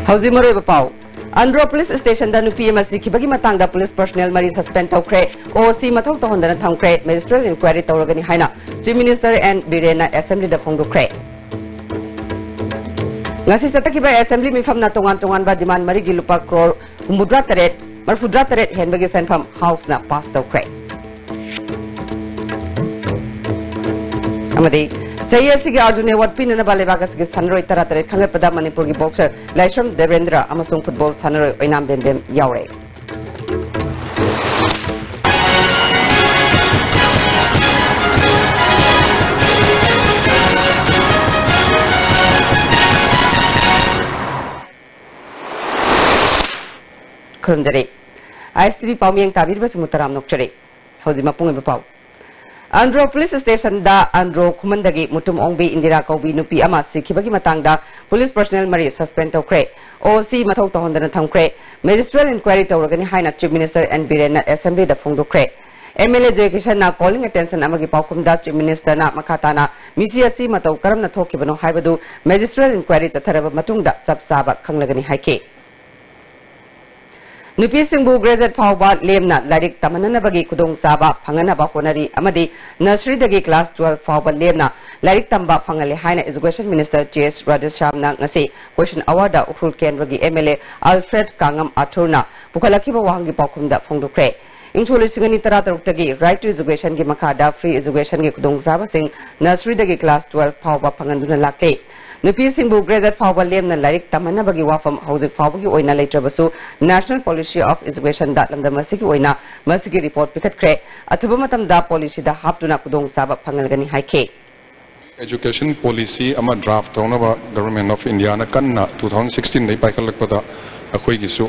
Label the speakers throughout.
Speaker 1: Hausi Murray Pau. Andro Police Station da nupi masi kibagi matangda police personnel mari suspend tokre OC mathau to hondana thangkre magistrate inquiry tawragani haina Chief Minister and Birena Assembly da phongdukre ngasi satakiba Assembly mifam na tongan ba demand mari gilupa crore mudra taret marfudra taret henbagi senfam house na pass tokre amadi Sayasi ki Arjun Award pinana balebagas ki Sanroi taratare khangat pada Manipur ki boxer Laishram Devendra amasung football Sanroi oinam bem yaure. Kurundare ISTV pawmiyang tabir ba simutaram nokchare hauji mapung e pau Andro Police Station da Andro Kumandagi Mutum Ongbi Indira Kaubi Nupi ama sikibagi matangda police personnel mari suspend tokre OC mathau to hondana thangkre magistrate inquiry tawragani haina Chief Minister and Birena Assembly da phongdukre MLA Joyakishan na calling attention amagi paukumda Chief Minister na makatana misiasi matau karamna thokibano haibadu magistrate inquiry chatharaba matungda chapsaba khanglagani haike Nupi Singbu graduate Pauba Lemna Larik Tamanana Bagi Kudong Saba Pangana Bakonari Amadi Nursery Dagi Class 12 Pauba Lemna Larik Tamba Pangale Haina Education Minister J.S. Radheshamna Ngasi Question Award Ukhul Ken Bagi MLA Alfred Kangam Aturna Bukalakiba Wahangi Paukumda Phongdukre Ingchuli Singani Taratarutagi Right to Education Gi Makada Free Education Gi Kudong Saba Sing Nursery Dagi Class 12 Pauba Panganduna Lakle Nupi Singbu graduate Pauba Lemna Larik Tamana Bagi Wafam Housing Fawagi Oina Latrabasu National Policy of Education Datlamda Masiki Oina Masiki report Pikat Kre Atubamatam da policy da Haptuna Kudong Saba Pangalgani Haike
Speaker 2: Education policy ama draft onaba Government of India na kanna 2016 dai paikalakpada akhoi gisu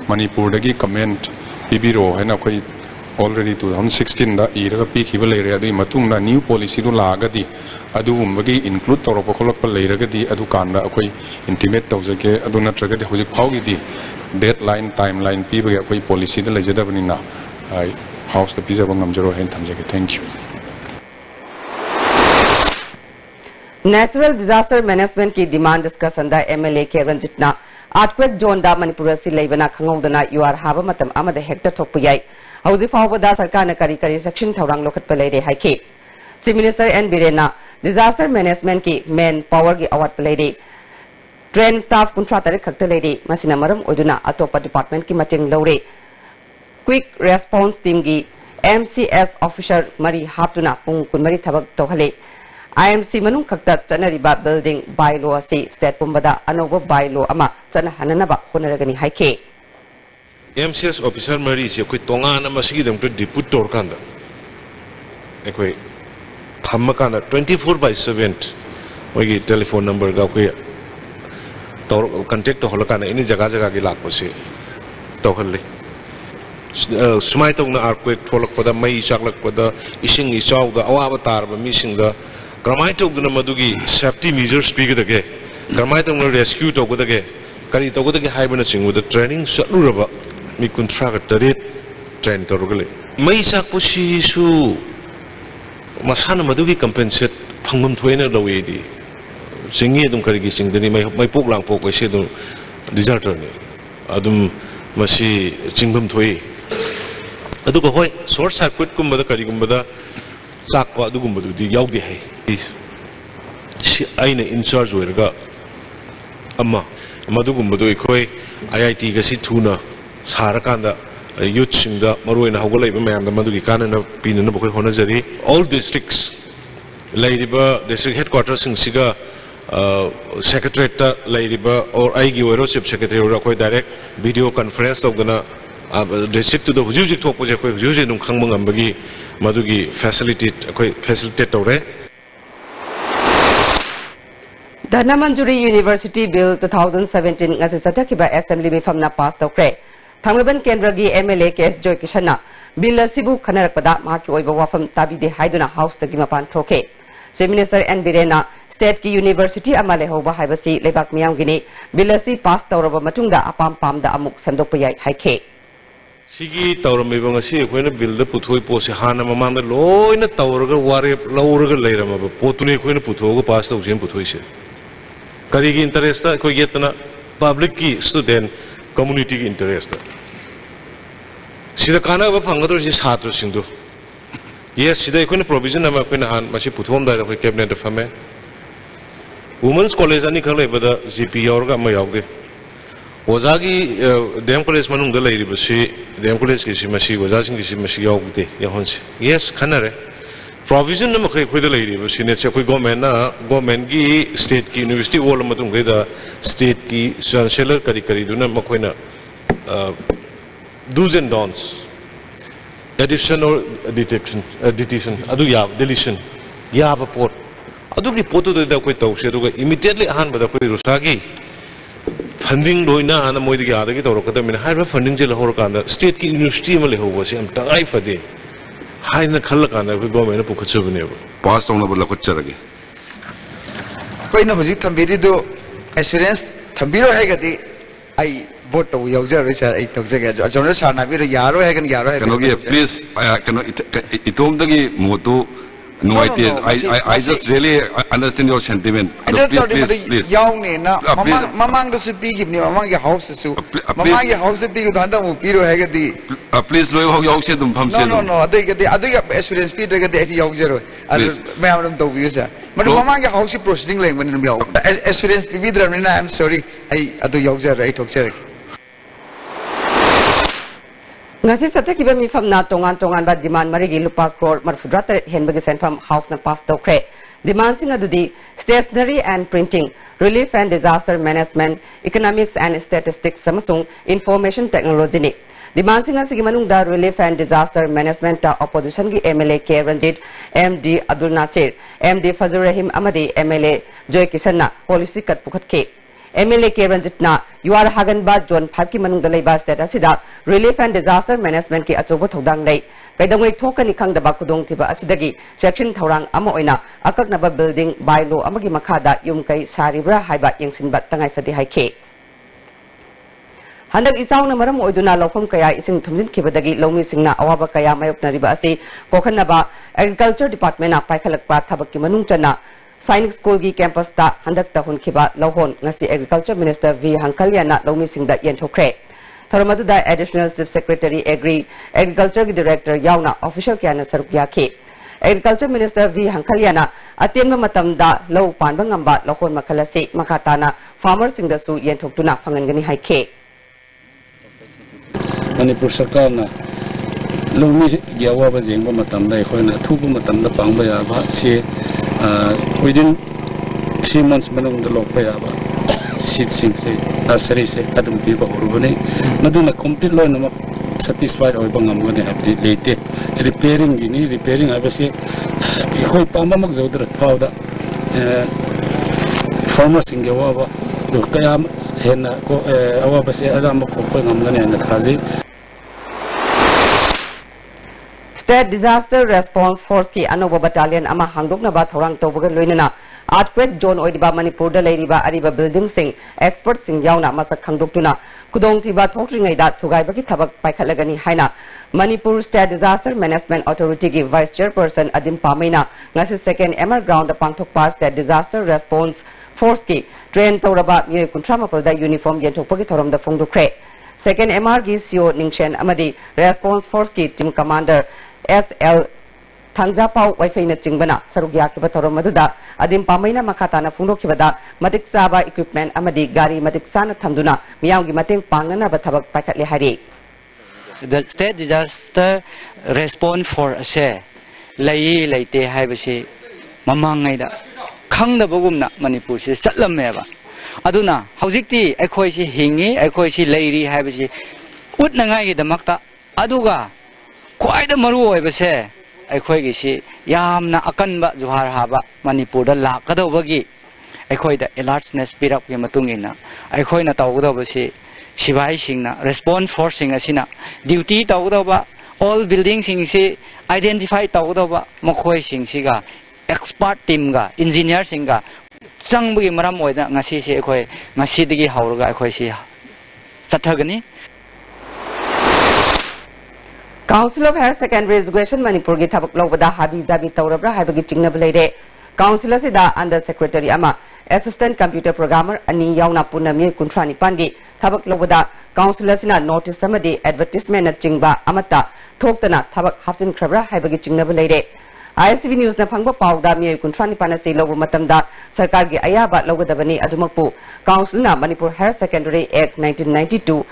Speaker 2: Manipur dagi comment bibiro haina akhoi already 2016 da iraga pikhiba leire adu matungna new policy du lagadi adu umbagi include toropa kholakpa leiragadi adu kanda akoi intimate tawjake adu natragadi hojik phawgi di deadline timeline pibagi akoi policy da lejadabanina house da pizaba ngamjaro hen thamjage thank you
Speaker 1: Natural Disaster Management ki demand discussion da MLA ke Ranjitna earthquake zone da Manipur si leibana khangawdana UR haba matam amada hector thokpu yai Hauzi Fawada Sarkar na kari section Taurang Lokat Palade Haike. Chief Minister and Birena Disaster Management ki main power ki award palade. Train staff contractor kakta lady Masina Maram Oduna Atopa Department ki mating laure. Quick response team ki MCS officer Mari Haptuna Pung Kunmari Tabak Tohale. IMC Manung kakta Chanariba building bylaw si state pumbada anogo bylaw ama Chana Hananaba Honaragani Haike.
Speaker 3: MCS officer Mari si koi tonga na masigi dam to deput tor kanda ekoi thamma kana 24/7 ogi telephone number ga koi tor contact to holakana ini jaga gi lakpo se to khalle sumai tong na earthquake tholak pada mai chaklak pada ising I chaw da awa tar ba mi sing da gramai to na madugi safety measures speak da ge gramai tong na rescue to da ge kari to da ge haibana singu da training salura ba mi contract tarit train torgale mai sak pusi su masana madugi compensate phangum thoina lawe di singi dum kari gi singdani mai pok lang pok se do deserter ni adum masi chingum thoi adu ko hoi short circuit kum bada kari gum bada sak pa adu gum badu di yaudi hai si aina in charge oirga amma madu gum badu ikoi IIT ga si thuna Sarakanda youth singda maruina hawgalai ba mayam da madugi kanana pinana bokoi honajari all districts laidiba district headquarters sing siga secretariat laidiba or aigi oiro chief secretary or koi direct video conference tawdana district to the hujujik thokpo je koi hujuje num khangmang ambagi madugi facilitate tawre
Speaker 1: Dhanamanjuri University Bill 2017 ngasi satakiba Assembly mi famna pass tawkre Thanglaban Kendragi MLA KS Joy Kishana Bill Sibu Kanarakpada Maki Oiba Wafam Tabide Haiduna House the Gimapan Troke. Chief Minister and Birena State Ki University Amale Hoba Haibasi Lebak Miam Gini Bill Si pass Tauraba Matunga Apam Pam da Amuk Sandopaya Haike.
Speaker 3: Sigi Tauram Bangasi when a bill the Putui Posi Hana Mamanda Loina Tauraga Warrior Lauraga Lerama Potuni when Putoga passed of Jim Putuisha. Karigi interesta Koyetana public ki student community ki interest sida kana ba phangado si chhatra singdu yes sida ikoi provision ama koi na han masi puthom da koi cabinet da phame women's college ani khale bada gp yorga ma yawge ozagi dem college manung da lai basi dem college ki si masi oza sing ki si masi yawde yahon yes khanare provision na koi koi da lai basi ne se koi government ki state ki university wall matung da state ki chancellor kari du na makoi na do's and don'ts addition or deletion adu ya deletion ya ba pot adu ki pot da koi tau se du immediately han ba da koi rusagi funding loina ana moi de ada ki tawro kada min higher funding je lahor kan state ki university ma le ho se am tangai fade hai na khal kan ko government pu khachu bne
Speaker 2: pass on ba la khachara ge
Speaker 4: koi na hoji thambiri do assurance thambiro hai gadi ai vote to user sir ai to je ga jonor sa na bi yaro hai kan
Speaker 2: kano ge please kano itom dagi motu no idea I just really understand your sentiment please
Speaker 4: young ne na mamang do speak give ni mamang ge house su mamang ge house speak do anda mu piro hai ga di
Speaker 2: please loy ho yaw se dum pham se
Speaker 4: no adu assurance speed ga di yaw zero me am dum to bi sa but mamang ge house proceeding leng man yaw assurance bi dram ni na I'm sorry ai adu yaw zero ai thok zero
Speaker 1: ngasi satek iba mi famna tongan ba demand marigi lupa crore marfudra henbagi senfam house na pass tokre demand sing adudi stationery and printing relief and disaster management economics and statistics samasung information technology ni demand sing asigi manung da relief and disaster management ta opposition gi MLA K Ranjit MD Abdul Nasir MD Fazur Rahim amadi MLA Joy Kisan na policy kat pukhat ke MLA K Ranjit na UR Haganba John 5 ki manung dalai ba state asida relief and disaster management ki achobo thodang nei kaidongoi thokani khangdaba kudong thiba asidagi section thorang ama oina akaknaba building bylaw amagi makhada yumkai saribra haiba yengsinba tangai fadi haike handak isang na maram oiduna lofam kaya ising thumjin khibadagi lomi singna awaba kaya mayoknariba asi kokhanaba agriculture department na paikhalakpa thabak ki manung chana Sainik School ki campus ta handak ta hunkhiba lohon ngasi agriculture minister V Hankalyana lomi singda yenthokre tharamadu da additional chief secretary agriculture ki director yauna official kyana sarukya ke agriculture minister V Hankalyana atenma matam da low panba ngamba lohon makhalasi makhatana farmer singda su yenthoktuna phangangani haike
Speaker 5: Manipur sarkar na lomi gyawa ba jengba matam da khoina thubu matam da pangba ya ba se within 3 months manung da lok pa ya ba seed sing se nursery se adum pi ba horu bane maduna complete loan ma satisfied oi bangam gane abdi lete repairing abase khoi pamba mak jodra thawda farmer sing wa ba do kayam hena ko awa base adam ko ko ngam gane na thaji
Speaker 1: State Disaster Response Force ki Anoba Battalion ama hangdokna ba thorang tobaga loinana earthquake zone oidiba Manipur da leiriba ariba building sing expert sing yauna masak khangdoktuna kudong thiba thokringai da thugai baki thabak paikhalagani haina Manipur State Disaster Management Authority ki Vice Chairperson Adim Pamaina ngasi second MR ground pangthokpa State Disaster Response Force ki train toraba mi kuntrama da uniform yenthokpagi thorom da phongdokre second MR ki CO Ningshen amadi Response Force ki team commander SL Thangjapau Wi-Fi na Chingbana Sarugya ki Batorom Maduda Adim Pamaina Makatana Fundo Kibada Matik Saba equipment Amadi Gari Matik Sana Thamduna Miyangi Mating Pangana Bathabak Pakatli Hari
Speaker 6: The State Disaster Response Force Lai Laite Haibashi Mamangaida Kangda Bogumna Manipur Satlameva Aduna Hauzikti Ekoishi Hingi Ekoishi Lairi Haibashi Utnangai the Makta Aduga Quite the Maru Base, I quite see Yamna Akanba Zuhar Haba, Manipur, the Lakadovagi, I quite the largeness speed up Yamatungina, I quite a Taugodobasi, Shivai Singna, response forcing Asina, duty Taugodoba, all buildings in say, identify Taugodoba, Mokoi Sing Siga, expert Timga, engineer Singa, Changbugi Maramoida, Nasi Ekoi, Masidigi Hauga, Ekoisi Satagani. Council of Higher Secondary Education Manipur ki thabak lobada habi zabi tawrabra haibagi chingnab leire Council asida under secretary ama
Speaker 1: assistant computer programmer ani yauna punna mi kunthra nipan gi thabak lobada councilor sina notice samadi advertisement na chingba amata thoktana thabak hapjin khrabra haibagi chingnaba leire ICV News na phangba pawda mi kunthra nipan ase lobu matamda sarkar gi ayaba logadabani adumakpu council na Manipur Higher Secondary Act 1992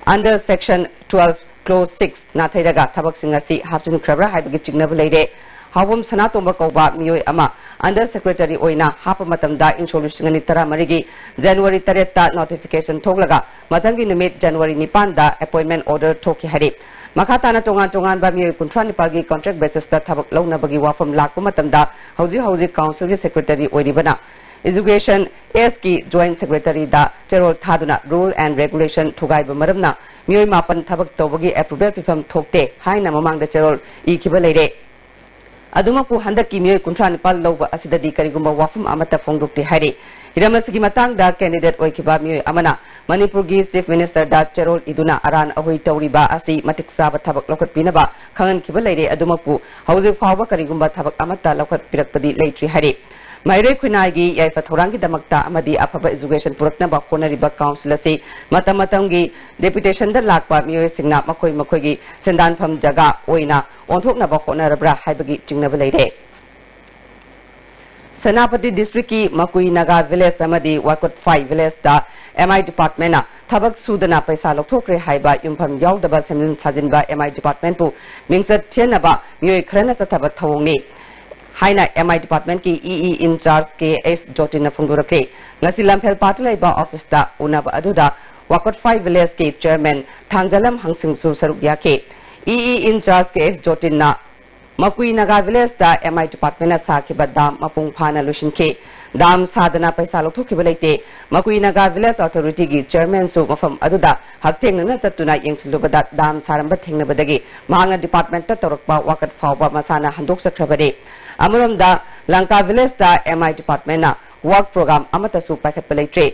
Speaker 1: under section 12 clause 6 na thairaga thabak singasi hapjin khrabra haibagi chingnaba leire Hawam Sanatomba Koba Miyoi Ama Under Secretary Oina Hapa Matamda in Solution Tara Marigi January Tareta notification Toglaga Matangi Numit January Nipanda appointment order Toki Hari Makatana Tongan Ba Miyoi Kuntrani Pagi contract basis that Tabak Lona Bagi Wafam Lakumatamda Hauzi Council Secretary Oiribana Education ASK Joint Secretary Da Gerald Taduna Rule and Regulation Tugai Maramna Miyoi Mapan Tabak Tobagi approval Pifam Tokte Haina Mamang the Gerald Ikibalede Adumapu handaki miyoi kunthra nipal loba asidadi karigumba wafam amata phongdokti hairi hiramasigi matangda candidate oikiba miyoi amana Manipurgi Chief Minister da Cherol iduna aran ahoi tawriba asi matik saba thabak lokat pinaba khangan khiba leire adumapu hauze fawba karigumba thabak amata lokat pirakpadi leitri hairi Maire Kunagi Yaifa Thorangi Damakta Amadi Apaba Education Purakna Bakona Riba Council asi Matamatangi Deputation da Lakpa Miyoi Singna Makoi Sendan Pam Jaga Oina Onthokna Bakona Rabra Haibagi Chingnabalede Senapati District ki Makui Naga Village Amadi Wakot 5 Village da MI Department na Thabak Sudana Paisa Lokthokre Haiba Yumpam Yaudaba Semjin Sajinba MI Department pu Mingsat Thienaba Miyoi Khrana Chataba Thawongni Haina MI Department ki EE in charge KS Jotina Fungurakle ngasi Lamphel Party Laiba Office da unaba aduda Wakot 5 Village ki Chairman Thangjalam Hangsing Su Saruk yake EE in charge KS Jotina Makui Naga Village da MI Department na sakiba dam mapung phana lushinke dam sadana paisa lokthokhiba leite Makui Naga Village Authority ki Chairman su mafam aduda hakteng na chatuna yengsilubada dam saramba thengnabadagi mahangna department ta torakpa wakat fawba masana handok sakhrabade Amaramda Lanka Village da MI Department na work program amata su paikhat palaitre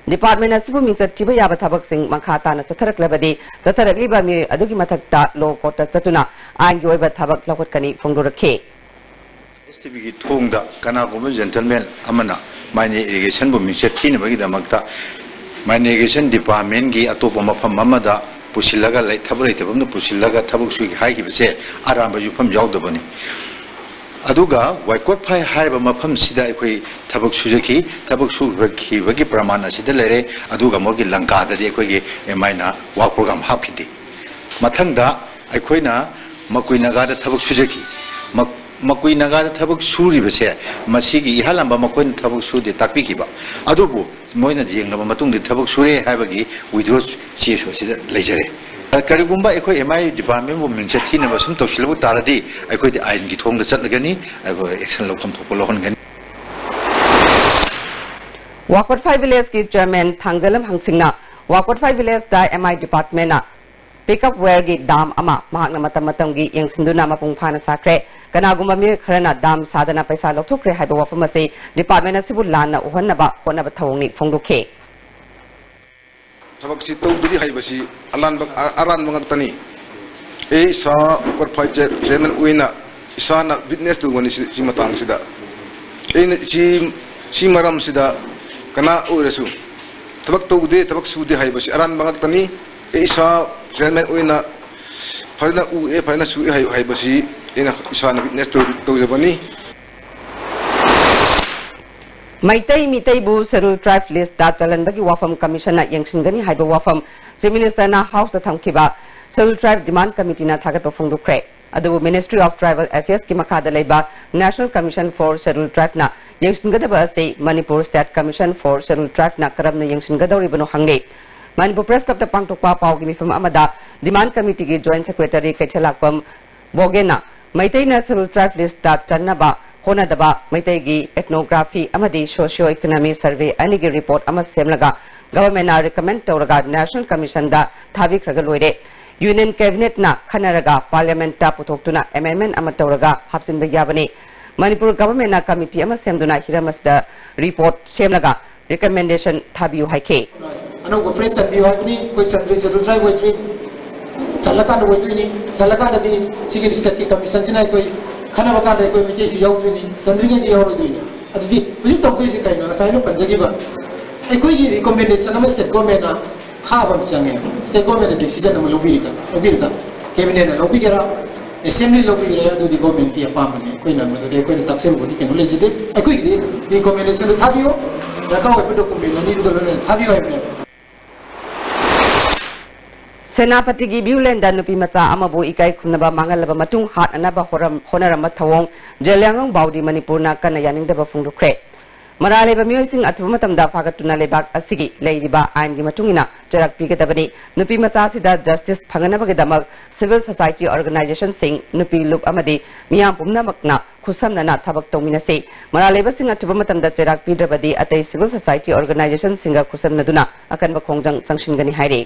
Speaker 1: Department asibu mingsat tiba yaba thabak sing makhata na satharak labadi satharak liba mi adugi mathakta law court chatuna ain gi oiba thabak lokot kani phongdorakhe
Speaker 7: STB gi thongda kana goma gentleman amana mine irrigation bu mingsat thine bagi damakta mine irrigation department gi atopa mafam mamada pusilaga lai thabalai tabamna pusilaga thabak su gi hai gi bese aramba yufam yaudabani Aduga Waikot Pai Haiba Mapam Sida Equi Tabuk Suzuki, Tabuk Suzuki, Vaki Pramana Sidere, Aduga Mogi Lankada, the Equi, Emina, Walk Program Hapkiti. Matanga, Equina, Makuinagada Tabuk Suzuki, Makuinagada Tabuk Suri Bese, Masigi, Halamba Makuin Tabuk Sudi Tapikiba. Adubu, Moina Jing Matung, the Tabuk Suri Habagi, we do see Legere. Karigumba eko MI department wo minchati na basum tawsilabu taradi eko di ain gi thong da chatlagani eko action lokham thokolo hongani
Speaker 1: Wakot 5 Village ki Chairman Thangjalam Hangsingna Wakot 5 Village da MI department na pickup where gi dam ama mahakna matam gi yengsinduna mapung phana sakre kanagumba mi kharana dam sadana paisa lokthokre haiba wafam ase department asibu lanna uhannaba honaba thawngni phongdokhe
Speaker 8: Tabak si tau budi hai basi aran bangaktani sa korpai chairman uina isa na witness tu gani si matang sida si maram sida kana urasu tabak tau de tabak sude hai basi aran bangaktani sa chairman uina phana phana su hai basi ina isa na witness tu jabani
Speaker 1: Maitai Mitai Bu Schedule Tribe List da Chalanbagi Wafam Commission na Yangsingani Haiba Wafam Chief Minister na House da Thamkiba Schedule Tribe Demand Committee na Thagat Phongdokre Adu Ministry of Tribal Affairs ki makhada leiba National Commission for Schedule Tribe na Yangsingadaba ase Manipur State Commission for Schedule Tribe na karamna Yangsingadawri bano hange Manipur Press Club da pangtokpa pawgi mifam amada Demand Committee ki Joint Secretary Kaichalakpam Bogena Maitai na Schedule Tribe List da Channaba Honadaba Maitegi Ethnography Amadi Socio-Economic Survey Anigi Report Amas Semlaga Government na recommend Tauraga National Commission da Thabik Ragaloide Union Cabinet na Khanaraga Parliament ta Putoktuna Amendment Amat Tauraga Hapsin Bayabani Manipur Government na Committee Amas Semduna Hiramas da Report Semlaga recommendation Thabiu Haike
Speaker 9: Ano go fresh Thabiu Haikuni ko Central Tribe Waitree Chalaka no Waitree Chalaka di Sigiri State Commission sinai koi Khana bakar de koi mije yautrini sandringa di yauro duina अदुदी हुई तौदोइ से कइनो cyano पंजगिबा अखोई recommendation अमा state government ना थाबम संगे state government decision अमा लोबिरिका cabinet ना लोबिगेरा assembly लोबिगेरा अदुदी government की अपामने कोइना मददे कोइना तक्सेम बोदी केनो लेजिदे अखोई रिकमेंडेशन थाबियो दरकार होय डॉक्यूमेंट अनि गवर्नमेंट थाबियो है
Speaker 1: सेनापति की ब्यूलैंड नुपी मचा अमबु इकाई खुनबा मांगलबा मटुंग हाट अनबा होनरम थवोंग जेलियांग बाउदी मणिपुर ना कन यानिंगदबा फुंगरुख्रे मरालेबा मियोइसिंग अथुब मतमदा फागतुना लेबाक असिगी लेरिबा आइन की मटुंगिना चरक पिगदबनी नुपी मचा सिदा जस्टिस फंगनबगदमक सिविल सोसाइटी ऑर्गेनाइजेशन सिंग नुपी लुप अमदी मियाम पुमनमकना खुसमनना थबक तौमिनसे मरालेबा सिंग अथुब मतमदा चरक पिद्रबदी अतै सिविल सोसाइटी ऑर्गेनाइजेशन सिंग खुसमनदुना अकनबा खोंजंग संगशिनगनी हाइरे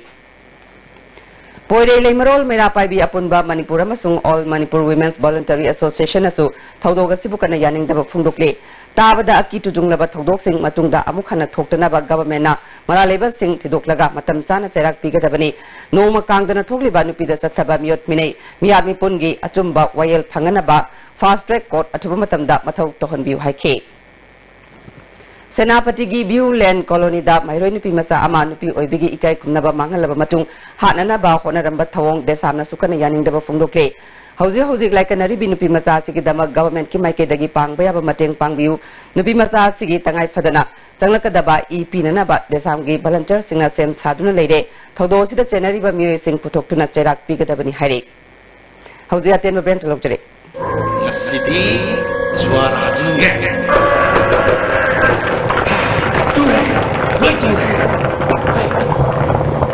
Speaker 1: पोइरे लेमरोल मेरा पाइबी अपुनबा मणिपुर अमसुंग all Manipur women's voluntary association असु थौदोग असिबु कन यानिंगदबा फुंगदोक्ले ताबदा अकी तुजुंगलबा थौदोकसिंग मतुंगदा अमुखना थोक्तनबा गवर्नमेंटना मरालेबा सिंग थिदोक्लगा मतम साना सेराक पिगदबनी नोमा कांगदना थोक्लिबा नुपीदा सत्थबा मियोट मिनै मियाद मिपुनगी अचुंबा वायल फंगनबा फास्ट ट्रैक कोर्ट अथुबा मतमदा मथौ तोहनबिउ हाइखे सेनापति की व्यू लैंड कॉलोनी दा माइरोय नुपी मसा अमा नुपी ओइबिगी इकाई कुमनबा मांगलबा मतुंग हाननबा होनरंबा थवोंग देसामना सुकन यानिंगदबा फुंगदोक्ले हौजिक लाइकनरी नुपी मचा सिगिदमक गवर्नमेंट की माइकेदगी पांगबा याबा मतेंग पांगबिउ नुपी मचा सिगी तंगाई फदना चंगलकदबा ई पीननबा देसामगी वॉलंटियर सिंगा सेम सादुना लेरे थौदोसिदा चेनरीबा मियोय सिंग पुथोक्तुना चेराक पिगदबनी हाइरे हौजि अतेन Brent लोकजरे
Speaker 10: ngasibi suara jingge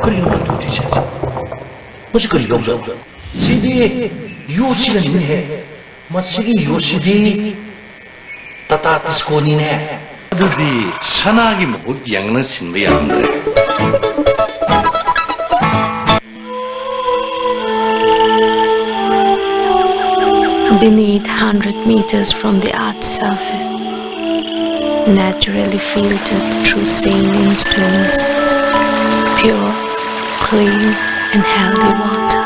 Speaker 10: kering tu dije musi kering yongso sidi yoshi da ni hai masigi yoshi di tata disco ni ne adudi sanagi mahut yangna sinba yamdre
Speaker 11: beneath 100 meters from the Earth's surface, naturally filtered through sand and stones, pure, clean and healthy water.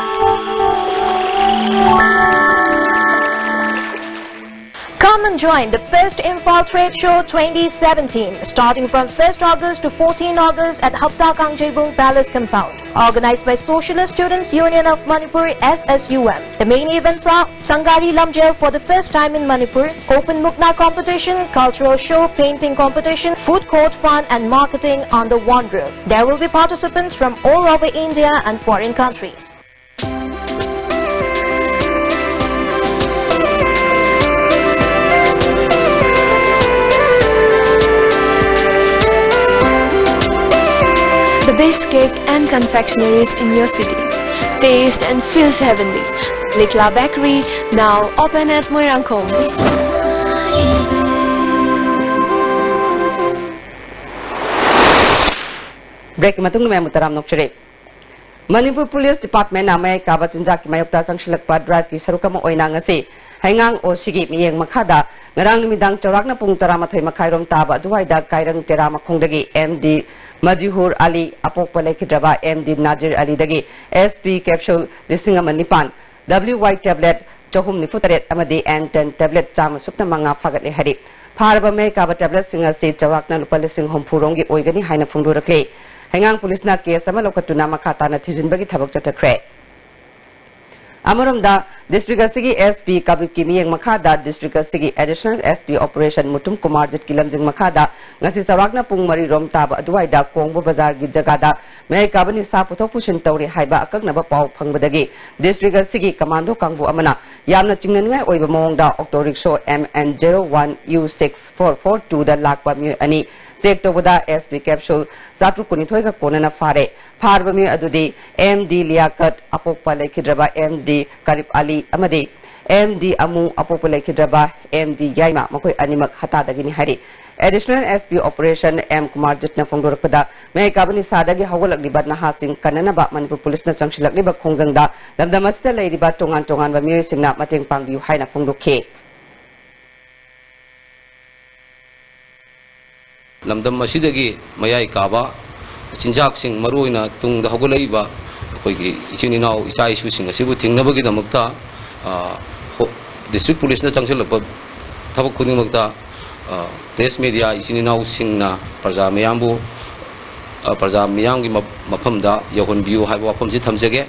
Speaker 12: Come and join the first Imphal Trade Show 2017, starting from 1st August to 14 August at Hapta Kangjebung Palace Compound. Organized by Socialist Students Union of Manipur SSUM. The main events are Sangari Lamjel for the first time in Manipur, Open Mukna competition, cultural show, painting competition, food court fun and marketing under one roof. There will be participants from all over India and foreign countries.
Speaker 11: The best cake and confectionaries in your city. Taste and feels heavenly. Likla Bakery, now open at Moirangkong.
Speaker 1: Break matung me mutaram nokchere. Manipur Police Department na may kabatunjak ki mayokta sang silakpa drive ki sarukama oina ngasi. Hangang o sige miyeng makada ngarang lumidang chorak na pung taramathoy makhairom taba duway da kairang terama kongdagi MD Majihur Ali Apokpa Lekidraba MD Najir Ali dagi SP capsule listing amanipan WY tablet Johum Nifutaret Amadi N10 tablet Chama Sukna Manga Fagat Lehari Paraba me kaba tablet singa si Chawakna Lupalising Home Purongi Oigani Haina Fundurakle Hangang Police na case ama lokatuna makata na tizin bagi tabak chatakre Amaramda District Asigi SP Kabib Kimiyeng Makada District Asigi Additional SP Operation Mutum Kumarjit Kilamjing Makada ngasi sarakna pung mari rom taba aduai da Kongbo Bazar gi jagada may kabani sa putok pushin tawri haiba akaknaba paw phangbadagi District Asigi Commando Kangbu amana yamna chingnan ngai oiba mawng da Octo Rickshaw MN01U6442 da lakba mi ani check to wada SP capsule Zatru Kunithoi ka konana fare Farba mi adudi MD Liakat Apokpa Lekidraba MD Karib Ali amadi MD Amu Apokpa Lekidraba MD Yaima makoi animak hata dagini hari Additional SP Operation M Kumar Jitna Fongdorpada may kabani sadagi hawalak libat na hasing kananaba Manipur Police na changsilak libak kongjangda damdamasda layriba tongan ba miyoy singna mating pangbiu hay na fongdokhe
Speaker 13: Lamdam masidagi mayay kaba Chinjak sing maruina tung da hagulaiba koigi ichininao isa isu sing asibu thingnabagi damakta District Police na changsilak tabak kunimagta press media इसिनी नाउ सिंगना प्रजा मयामबु प्रजा मयामगी मफमदा यौहनबियु हाइबा वफमसि थमजगे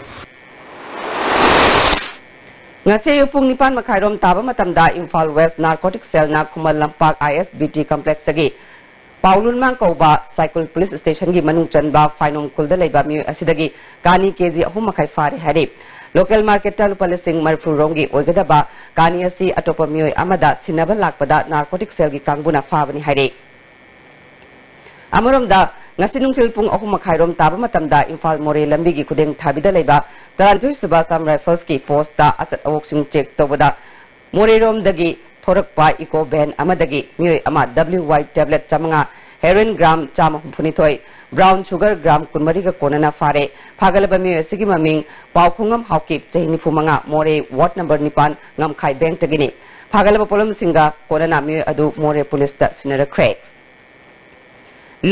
Speaker 1: ngase upung nipan makhairom taba matamda Imphal West Narcotic Cell na Khumal Lampak ISBT complex tagi Paulun mang kauba cycle police station gi manung chanba Phainom khulda leiba mi asidagi kani kg ahum makhai fare hari local market talu palising marfu rongi oigadaba kani asi atopa mioi amada sinaba lakpada narcotic cell gi kangbuna fabani hari amoromda ngasi nungsil pung ahum makhairom taba matamda Imphal More lambi gi kudeng thabida leiba Tarantu Subasam Rifles ki posta atat awok check tobada Morerom dagi thorakpa eco ban amadagi mioi ama WY tablet chamanga heroin gram chama phunithoi brown sugar gram kunmari ga konana fare phagalaba mioi sigi maming pawkhungam hawkip chehni phumanga More ward number 9 ngam khai bank tagini phagalaba polom singa konana mioi adu More police ta sinarakre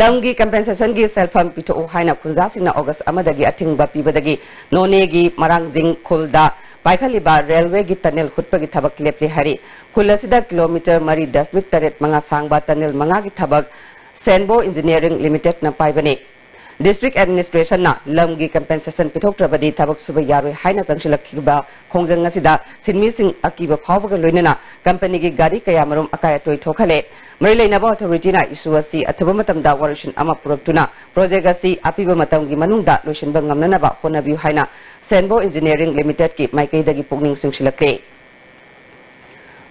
Speaker 1: Lamgi compensation gi self-fund pito haina khulda singna August amadagi athing ba pibadagi none gi marangjing khulda paikaliba railway gi tunnel khutpagi thabak lepli hari khulasida kilometer mari 10.8 manga sangba tunnel manga gi thabak Senbo Engineering Limited na paibani district administration na lamgi compensation pitok trabadi thabak suba yaroi haina jangsilakhiba khongjang ngasida sinmi sing akiba phawbaga loinana company gi gari kayamarum akaya toi thokhale Marilena authority na issue asi athaba matamda warishin ama puraktuna project asi apiba matamgi manungda loishin bangamna ba honabiu haina Senbo Engineering Limited ki maikai dagi pugning singsilakle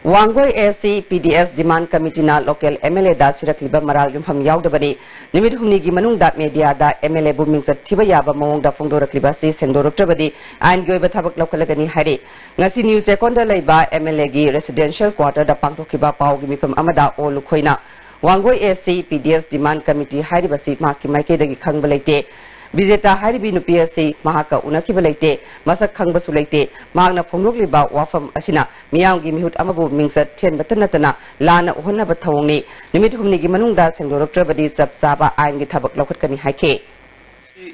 Speaker 1: Wangoi AC PDS demand committee na local MLA da sirakliba maral yumpham yaudabani nimit humni gi manungda media da MLA buming sat thiba yaba mawongda fongdorakliba si sendoroktrabadi ain goiba thabak lokalagani hari ngasi new chekonda leiba MLA gi residential quarter da pangthokiba pau gi mipam amada olukhoina Wangoi AC PDS demand committee hari basi maki maike dagi khangbalete Bijeta haribi nupi asi mahaka unakiba leite masak khangbasu leite magna phonglokliba wafam asina miyamgi mihut amabu mingsat thian batanatana lana uhonna bathawngni nimit humni gi manungda sengdoroktrabadi chapchaba aingi thabak lokhatkani haike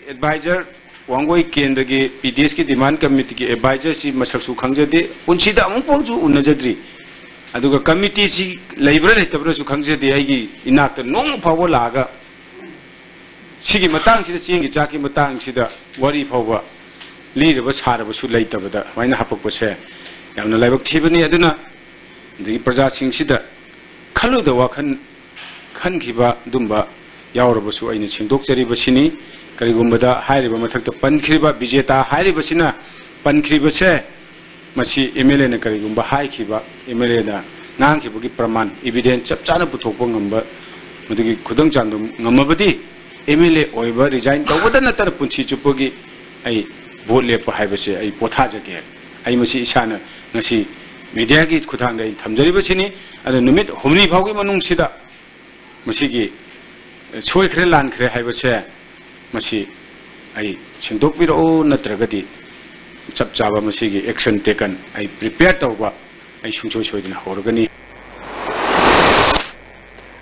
Speaker 14: advisor Wangoi kendra gi PDS ki demand committee ki advisor si masaksu khangjade unsida amungpongju unajadri aduga committee si leibra letabra su khangjade aigi inakta nong phawo laga Sigi matang sida siengi chaki matang sida wari phawa liraba saraba su leitabada waina hapakpa se yamna laibak thibani aduna digi praja sing sida khaluda wakhan khankhiba dumba yauraba su aina singdok jariba sini karigumbada hairiba mathakta pankhriba bijeta hairiba sina pankhriba se masi MLA na karigumba haikhiba MLA da ngangkhiba gi praman evidence chapchana puthokpa ngamba mudigi khudang chandum ngamabadi MLA oiba resign tawada na tar punchi chupogi ai vote lepa haibase ai potha jage ai masi isana ngasi media gi khuthang dai thamjari basini ada numit humni phawgi manung sida masi gi choi khre lan khre haibase masi ai singdok biro natragadi chap chaba masi gi action taken ai prepare tawba ai sungchoi soidina horgani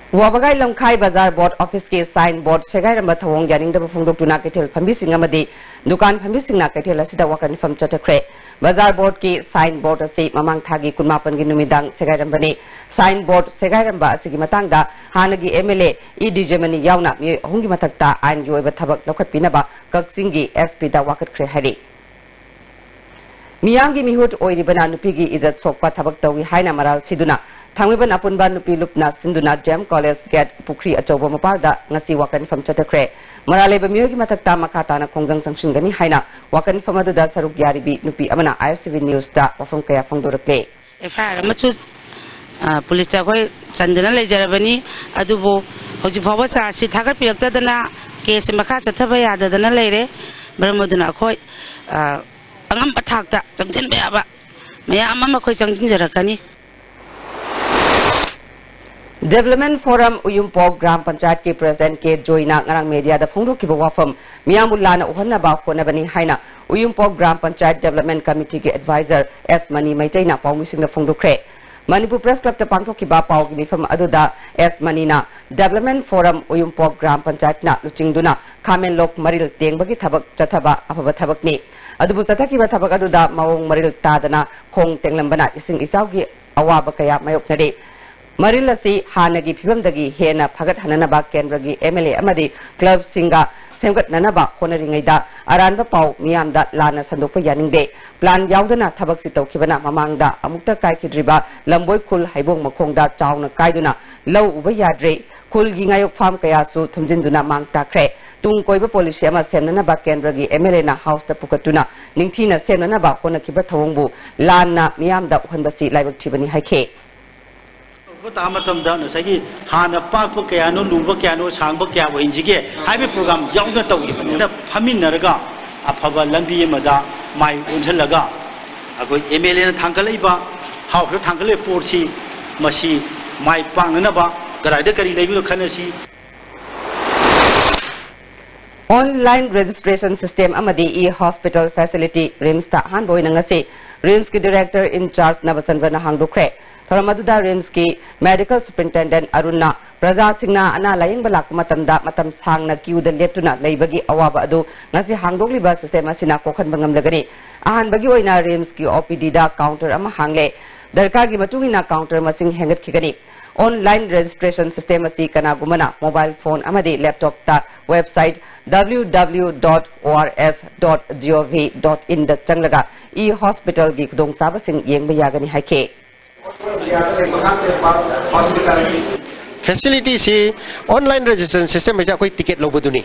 Speaker 1: Wabagai Lamkai Bazar Board Office ke sign board segai ramba thawong yaning da phungdok tuna ketel phambi singamadi dukan phambi singna ketel asida wakan pham chatakre Bazar Board ke sign board ase mamang thagi kunmapan gi numidang segai ramba ne sign board segai ramba asigi matangda hanagi MLA ED Germany yauna mi hongi matakta ain gi oiba thabak lokhat pinaba Kaksin gi SP da wakat khre hari Miyang gi mihut oiribana nupi gi izat sokpa thabak tawi haina maral siduna Thangwiban apunba nupi lupna sinduna Jam College Gate Pukri Achoba Mapalda ngasi wakan fam chatakre marale ba miyogi matakta makata na khongjang sangsingani haina wakan famadu da saruk yaribi nupi amana IRCV News da wafam kaya phangdorakle
Speaker 15: FIR machu police ta khoi chandana lejarabani adubo hoji phawa sa si thagar pirakta dana case makha chathaba yada dana leire baramaduna khoi angam pathakta changchen be aba maya amma khoi changjing jarakani
Speaker 1: Development Forum Uyumpok Gram Panchayat ke President ke Joina ngarang media da phongro ki bawafam miyamulana uhonna ba khona bani haina Uyumpok Gram Panchayat Development Committee ke advisor S Mani Maitaina pawmising da phongro kre Manipur Press Club ta pangtho ki ba paw gi mifam aduda S Mani na Development Forum Uyumpok Gram Panchayat na luchingduna Khamen Lok Maril tengbagi thabak chathaba afaba thabak ni adubu chathaki ba thabak aduda mawong maril tadana khong tenglambana ising isau gi awaba kaya mayok nare Maril asi hanagi phibamdagi hena phagat hananaba Kendra-gi MLA amadi club singa semgat nanaba honaringaida aranba pau miyamda lana sandokpa yaningde plan yaudana thabak si tawkhibana mamangda amukta kaikidriba lamboi khul haibong makhongda chawna kaiduna law uba yadre khul gi ngayok farm kaya su thumjinduna mangta khre tung koiba policy ama semnanaba Kendra-gi MLA na house ta pukatuna ningthina semnanaba honakhiba thawongbu lana miyamda uhanbasi laibak thibani haike
Speaker 16: Tamatamda Sagi Hana Park Bokano, Lubakano, Sangbakya, Injige, Highway program, Younger Togi, Haminaraga, Apava Lambi Mada, my Unzelaga, I go Emilian Tankaleba, how to Tankale Porsi, Mashi, my Panganaba, Garadakari Level Kanasi.
Speaker 1: Online registration system Amadi e-hospital facility RIMS ta hanboy nangase RIMS ki director in charge Nabasandra Hangdukre Thoramaduda RIMS ki medical superintendent Aruna Praja Singna ana laying balak matamda matam sangna queue da leptuna leibagi awaba adu ngasi hangdokliba system asina kokhan bangam lagani ahan bagi oina RIMS ki OPD da counter ama hangle darkar gi matungina counter masing hengat khigani online registration system asi kana gumana mobile phone amadi laptop ta website www.ors.gov.in da changlaga e-hospital gi kudong saba sing yengba yagani haike
Speaker 17: facility si online registration system ja koi ticket lo buduni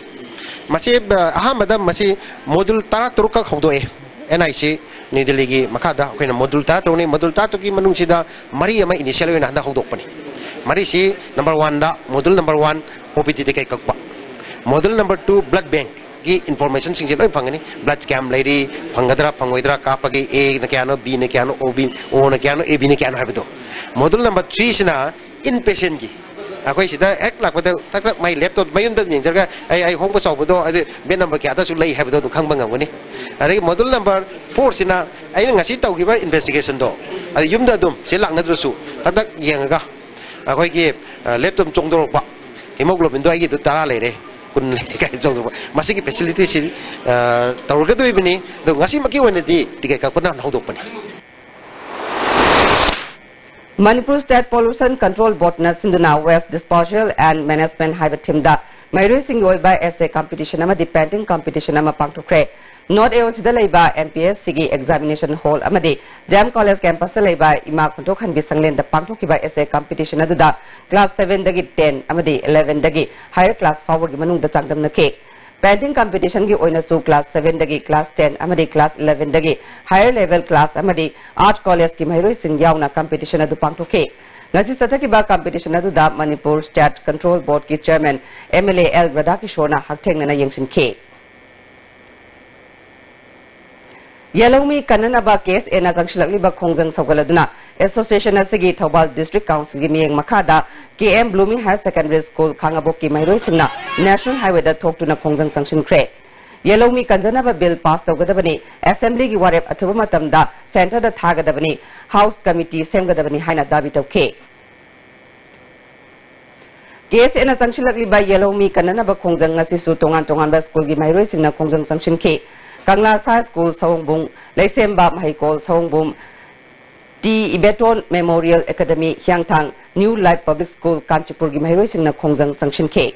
Speaker 17: masi ahamada masi module tara turuka khawdoe NIC New Delhi gi makada koina module tara turuni module tara to gi manung sida mari ama initial na handa khawdok pani mari si number 1 da module number 1 OPD de kai kakpa module number 2 blood bank ki information sing loi phangani blood camp lady phangadra phangoidra kapagi A na kyano B na kyano O na kyano AB na kyano habido module number 3 sina inpatient gi akoi sida ek lakpada tak mai laptop mayun da jingjarga ai hongba sawbudo ade ben number kya da su lei habido du khangbang ngani ade module number 4 sina ai ngasi tawgiba investigation do ade yumda dum se lakna drusu tadak yengaga akoi gi laptop chongdor ba hemoglobin do ai gi tara lere kun kai jong masih facility si tawga do ibni do ngasi maki wone di tikai ka pernah hodok pani
Speaker 1: Manipur State Pollution Control Board na Sinduna West Disposal and Management Highway Team da Mayri Singoi by essay competition ama painting competition ama pangtukre North AOC da laiba MPS sigi examination hall amadi Jam College campus da laiba ima kuntok han bisanglen da pangtukiba essay competition adu da class 7 dagi 10 amadi 11 dagi higher class fawo gi manung da changdam na ke painting competition gi oina su class 7 dagi class 10 amadi class 11 dagi higher level class amadi art college ki mairoi sing yauna competition adu pangtuke ngasi sataki ba competition adu da Manipur State Control Board ki chairman MLA L Radakishona haktheng na yengshin ke Yellomi Kananaba case ena jangshilakli ba khongjang sawgaladuna association asigi Thobal District Council gi miyeng makada KM Blooming Higher Secondary School Khangabok ki mairoi singna National Highway da thoktuna khongjang sangshin khre Yellomi Kanjanaba bill pass tawgadabani assembly gi warep athuba matamda center da thagadabani house committee semgadabani haina dabi tawke case ena jangshilakli ba Yellomi Kananaba khongjang ngasi su tongan ba school gi mairoi singna khongjang sangshin ke Kangla Science School Sawongbung Laisemba Mahikol Sawongbung T Ibeton Memorial Academy Hyangthang New Life Public School Kanchipur gi mairoi singna khongjang sangshin ke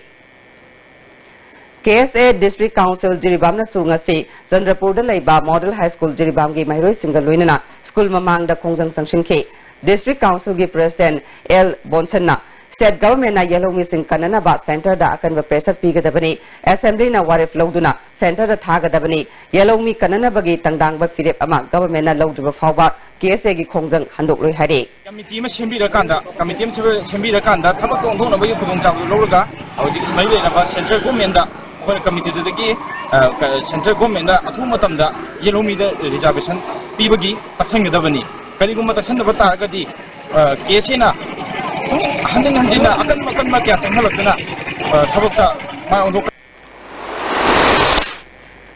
Speaker 1: KSA District Council Jiribam na sunga se Chandrapur da laiba Model High School Jiribam gi mairoi singa loinana school mamang da khongjang sangshin ke District Council gi President L Bonchanna State government na Yellomi sing kanana ba center da akan ba pressure pigadabani assembly na warif lawduna center da thagadabani Yellomi kanana bagi tangdang ba firep ama government na lawduba fawba KSA gi khongjang handok loi hare
Speaker 18: committee ma sembira kanda thabak tong thong na bagi khudong chaw lawraga hojik mai le na ba central government da khoi committee da gi central government da athu matam da Yellomi da reservation pibagi pasanggadabani kaliguma taksan da ba targadi KSA na hanjina akan ma kya changhalakna thabakta ma ondok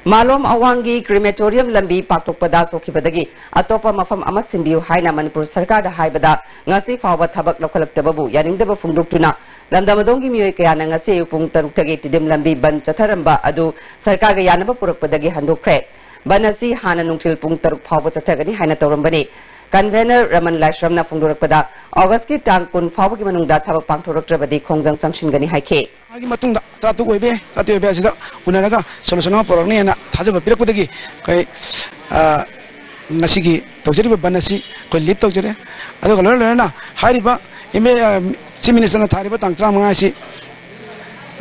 Speaker 1: Malom Awangi crematorium lambi paktokpada sokhibadagi atopa mafam ama simbiu haina Manipur sarkar da haibada ngasi fawba thabak lokhalaktababu yaningdaba fungduktuna lamdamadongi miyoi kaya na ngasi upung taruktage tidim lambi ban chatharamba adu sarkar ga yanaba purakpadagi handokre banasi hana nungchil pung taruk fawba chathagani haina tawrambani convener Raman लाइश्रमना फोंदोरकपदा August की टांग कुन फावगी मनुंगदा थबक पांगथोरक्त्रबदी खोंजंग संगशिनगनी हाइखे
Speaker 19: आगी मतुंग दा त्रातु गोइबे त्रातु गोइबे सिदा उनारगा solution मा पोरकनी ना थाजब पिरकपदगी कै ngasi tawjari banasi ko lip tawjare ado galor lena hariba ime chief minister na thariba tangtra manga si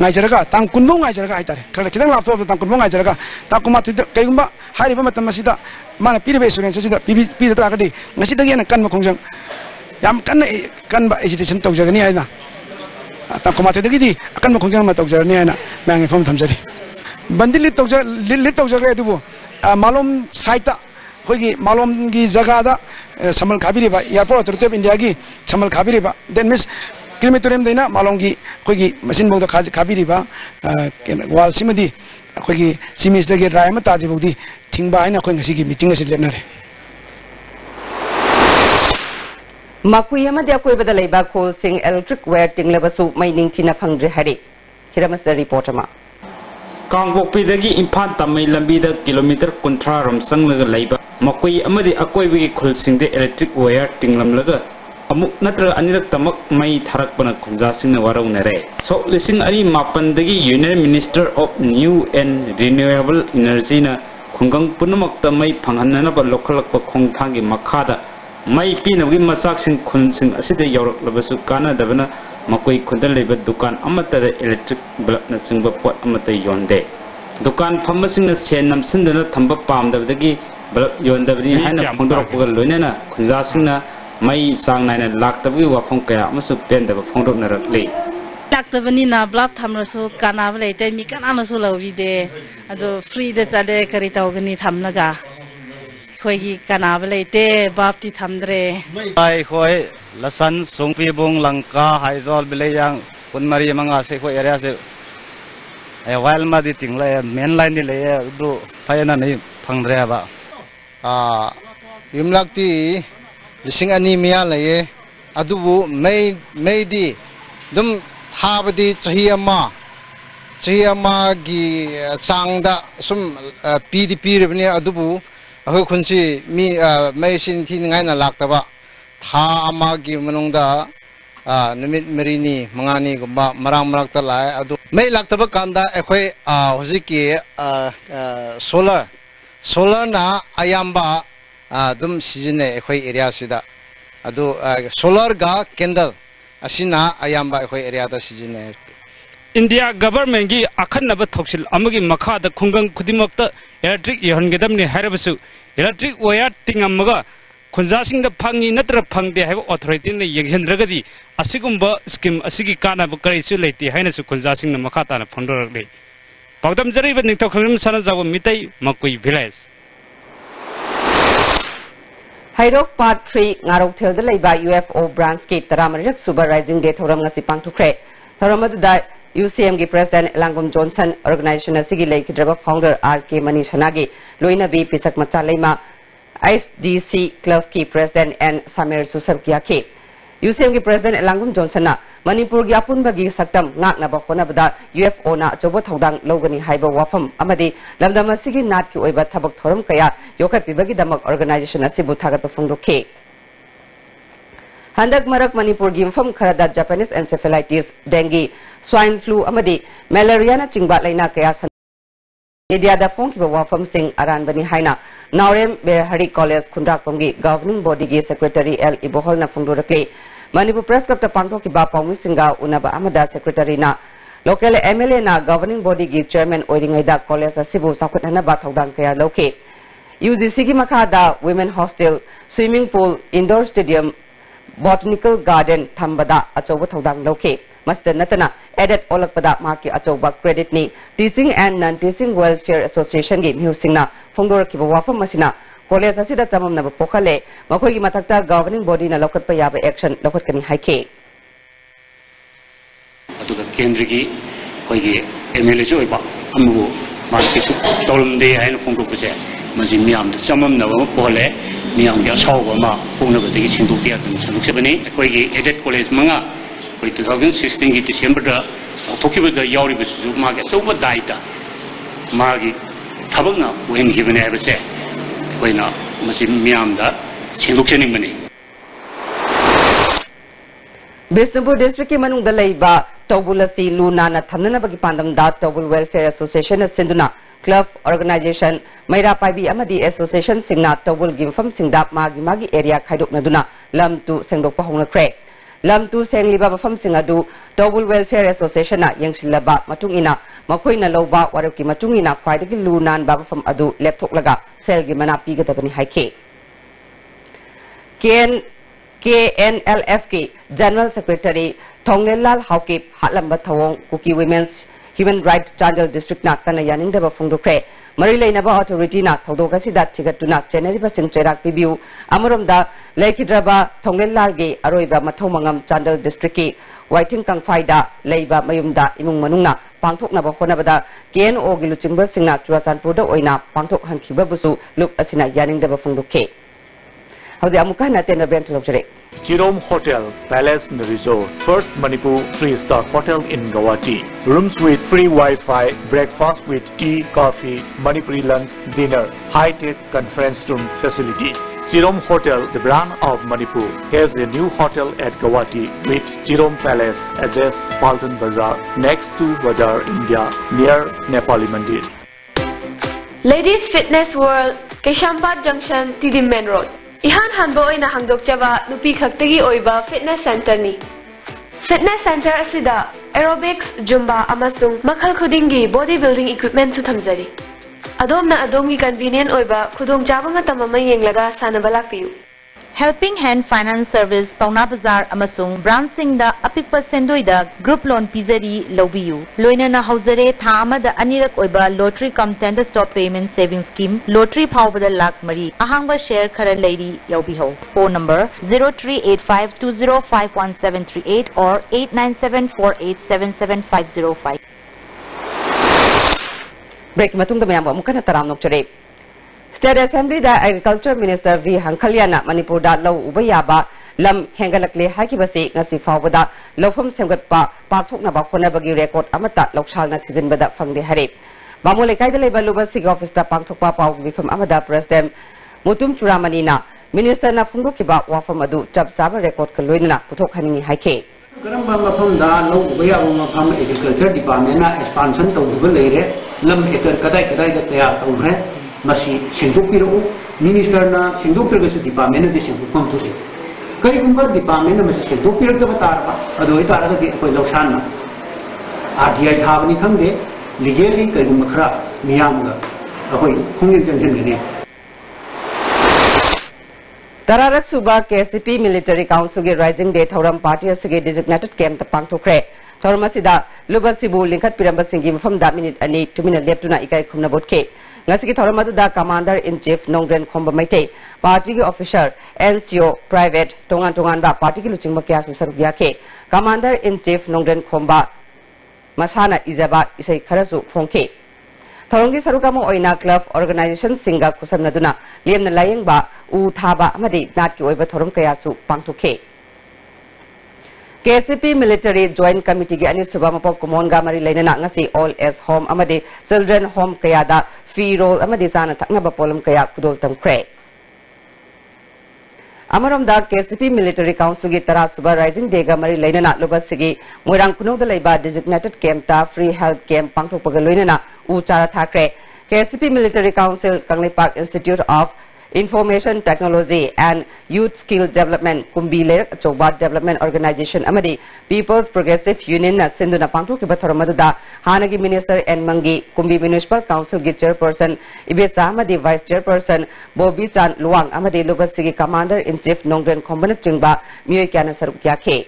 Speaker 19: ngai jaraga tang kunbo ngai jaraga aitare kala kidang lapso tang kunbo ngai jaraga ta kuma kaigumba hariba matam masida mana piribe insurance sida pi da tragadi ngasi dagi na kan ma khongjang yam kan ba agitation tawjagani aina ta kuma dagi di akan ma khongjang ma tawjarani aina mangi phom thamjari bandil lip tawjare adubo malum saita कोई मालूम की जगह दा समल खाबिरीबा airport authority of India की समल खाबिरीबा then miss crematorium देना मालूम की कोई मशीन बोदा खाबिरीबा वाल सिमदी कोई सिमिस के राय में ताजी बोदी थिंगबा है ना कोई ngasi की मीटिंग से लेना रे
Speaker 1: मकुई अमदे कोई बदल लेबा कोल सिंग इलेक्ट्रिक वायर टिंगलबसु मैनिंग थिना फंगद्रे हरि हिरमस रिपोर्टर मा
Speaker 20: कांगपोक्पीदगी इम्फाल तमई लंबीद किलोमीटर 30 रोम संगलग लैबा मकोई अमदि अकोइबगी खुलसिंगदे इलेक्ट्रिक वायर टिंगलमलग अमुक नत्र अनिरक तमक मई थारकपना खुंजासिंगना वारौनरे सो लिसिंग अरी मापनदगी union minister of new and renewable energy ना खुंगंग पुनमक्ता मई फंगहननब लोखलकप खोंगथांगी मखादा मई पीनबगी मसाकसिंग खुनसिंग असिदे यौरकलबसु कानादबना मकोई खुदल लेबा दुकान अमतद इलेक्ट्रिक बल्ब न सिंग पोट अमत योंदे दुकान फमसिंग सेन नमसिंदना थंब पामदबदगी बल्ब योंदबनी हाना फोंदोरकपग लोइनना खुंजासिंगना मई सांग नायना लाक्तबगी वाफम कया अमसु पेंदब फोंदोरनरले
Speaker 15: लाक्तबनी ना बल्ब थमरसु कानाब लेते मी कानानसु लविदे अदो फ्री द चले करि तौगनी थमनगा खोई कानाब लेते बापति थमद्रे
Speaker 21: आई खोई लसन सोंगपीबोंग लंका हाइजोल बिलेयांग कुनमरी मंगा से खोई एरिया से वाइल मादी तिंगले मेन लाइन नि ले दु फायना नै फंगद्रे बा
Speaker 22: युमलाक्ति लिसिंग अनि मिया लये अदुबु मेदी दम थाबदी चहियामा गी चांगदा सुम पीदी पीरबनी अदुबु अखोय खुनसी मी मेसिन थी ngaina लाक्तबा था अमागी मनुंगदा निमित मरीनी मंगानी गुबा मरांग मराक्ता लाय अदु मै लाक्तबा कांदा अखोय होजिकी सोलर ना अयाम्बा दुम सिजने अखोय एरिया सिदा अदु सोलर गा कैंडल असिना अयाम्बा अखोय एरिया दा सिजने
Speaker 20: इंडिया गवर्नमेंट की अखनब थोक्सिल अमगी मखाद खुंगंग खुदिमक्ता इलेक्ट्रिक यहनगदमनि हारबसु इलेक्ट्रिक वायर टिंगमगा खुंजासिंग फंगी नत्र फंगदे हाइब अथॉरिटी ने यंगजनद्रगदी असिगुंबा स्कीम असिगी कानाब करिसु लेति हाइनसु खुंजासिंग मखाताना फंदोरगले पाउदम जरिब निथोखम सना जाव मितै मकुई village
Speaker 1: हाइरोक part 3 ngarok thel da leiba UFO branch ki taramariak super rising day thoram ngasi pangthukre thoramadu UCM की प्रेसिडेंट एलांगम जॉनसन ऑर्गेनाइजेशन असगी लेखिद्रबा founder RK Mani सनागी लोइना बी पिसक मचा लेमा ISDC क्लब की प्रेसिडेंट एन समीर सुसरकिया के UCM की प्रेसिडेंट एलांगम जॉनसन ना मणिपुर की अपुनबगी सक्तम ngaknaba honabada UFO na chobo thodang logani haiba wafam amadi lamdam asigi nat ki oiba thabak thoram kaya yokat pibagi damak organization asibu thagat phongdokhe Handak marak Manipur gi mfam kharada Japanese encephalitis, dengue, swine flu amadi malaria na chingba laina kaya san India da phong ki wafam sing aran bani haina Naurem Berhari College Khundrak pomgi governing body gi secretary L Ibohol na phongdorakle Manipur press club ta pangtho ki ba pawmi singa unaba amada secretary na local MLA na governing body gi chairman oiringai da college asibu sakutna ba thodang kaya loke UGC ki makha da women hostel swimming pool indoor stadium Botanical Garden Thambada Achoba Thodang Loke Master Natana added Olakpada Maki Achoba credit ni Teaching and Non-Teaching Welfare Association gi Musingna Fongdor ki wafam masina college asida chamam na pokhale makoi gi matakta governing body na lokat pa yaba action lokat kani haike
Speaker 23: aduga kendra gi hoigi MLA jo ba amu marki su tolumde hain fongdor puse maji miam da chamam na pokhale मियां क्या साउवा मा पुंगना बदगी सिंधु किया तुम सनुक्से बने कोई की added college मंगा कोई 2016 की दिसंबर दा तोकी बदा यावरी बसु मा के चौबा दाइता मागी थबंगना वेन गिबने बसे कोई ना मसी मियां दा ꯁꯦꯡꯗꯣꯛꯆꯅꯤꯡꯕꯅꯤ
Speaker 1: Bishnupur district ki manung da leiba Tobul asi Luna na thamnana bagi pandam da Tobul Welfare Association sinduna club organization Maira Paibi amadi association singna Tobul gimfam singda magi area khaidok naduna lam tu sengdok pa hongna kre lam tu sengliba mafam singadu Tobul Welfare Association na yangsilaba matung ina makoi na loba waruki matung ina khwaidagi Lunan ba mafam adu laptop laga sel gi mana pi gadabani haike KNLF ki General Secretary Thonglelal Haukip Hatlamba Thawong Kuki Women's Human Rights Chandel District na kana yaning daba phongdokre mari leinaba authority na thodok asida thigatuna Cheneriba sing cherak review amoromda leikidraba Thonglelal ge aroiba mathomangam Chandel District ki Waiting Kangfaida leiba mayumda imung manungna pangthoknaba honabada KNO gi luchingba singna Churasanpur da oina pangthok hankhiba busu luk asina yaning daba phongdokhe
Speaker 2: Jerome Hotel, Palace and Resort, first Manipur 3-star hotel in Guwahati. Rooms with free Wi-Fi, breakfast with tea, coffee, Manipuri lunch, dinner, high-tech conference room facility. Jerome Hotel, the brand of Manipur, has a new hotel at Guwahati with Jerome Palace, address Paltan Bazaar, next to Badar, India, near Nepali Mandir.
Speaker 11: Ladies Fitness World, Keshampat Junction, Tidim Main Road. Ihan hanbo oina hangdok chaba nupi khaktagi oiba fitness center ni. Fitness center asida aerobics, zumba amasung makhal khudingi bodybuilding equipment su thamjari. Adomna adongi convenient oiba khudong chaba matam ama yenglaga sanaba lakpiyu.
Speaker 3: Helping Hand Finance Service Pauna Bazaar amasung branching da apikpa sendoida group loan pizari lobiyu. Loinana hauzare tha amada anirak oiba lottery cum tender stop payment savings scheme lottery phawbada lakh mari ahangba share khara leiri yaubiho. Phone number 0385205178 or 8974877505.
Speaker 1: Break matungda mayam amukana taram nokchare. State Assembly da Agriculture Minister V Hangkhalyana Manipur da lau ubayaba lam hengalakle hakibasi ngasi fawbada lofam semgatpa pakthokna ba khonabagi record amata loksalna thijinbada phangde hare bamole kaida leba luba sig office da pakthokpa paw bifam amada president Mutum Churamani na minister na phungdokiba wafam adu chap saba record kaloina puthok haningi haike
Speaker 4: Karamba mafam da lau ubayaba mafam agriculture department na expansion tawduba leire lam ekar kadai da taya tawre Masi singdukpiro minister na singdukpirgasu department na singdukpam thuse karigumba department na masi singdukpirga batarba adoi taraga di akoi loksanna RTI thabani khangde legally karigumba khara miyamga akoi khungin tension gane
Speaker 1: Tararak Suba KCP Military Council ge Rising Day Thoram Party asige designated camp ta pangthokre Chormasida Lubasibu Linkat Piramba Singhi mafam da minute ani 2 minute leptuna ikai khumna botke Ngasiki Thoramadu da Commander in Chief Nongren Khomba Maite Party ki officer NCO private tongan ba party ki luchingba kya su sarugya ke Commander in Chief Nongren Khomba Masana Izaba isai kharasu phongke Thorongi sarukamo oina club organization singa kusamnaduna lemna layengba u thaba amadi nat ki oiba thorom kaya su pangthokhe KCP Military Joint Committee gi ani suba mapok kumonga mari lainana ngasi all as home amadi children home kaya da fee roll amadi sana thakna ba polum kaya kudol tamkre Amaram da KCP Military Council gi tara suba rising day ga mari lainana lobasigi moirang kunong da laiba designated camp ta free health camp pangthok pagal loinana u chara thakre KCP Military Council Kangleipak Institute of Information Technology and Youth Skill Development Kumbi Lerak Choba Development Organization Amadi People's Progressive Union na Sinduna Pangtu ki bathoramadu da Hanagi Minister N Mangi Kumbi Municipal Council gi Chairperson Ibesa Amadi Vice Chairperson Bobby Chan Luang Amadi Lubasigi Commander in Chief Nongren Khomban Chingba Miyoi Kyana Sarukya ke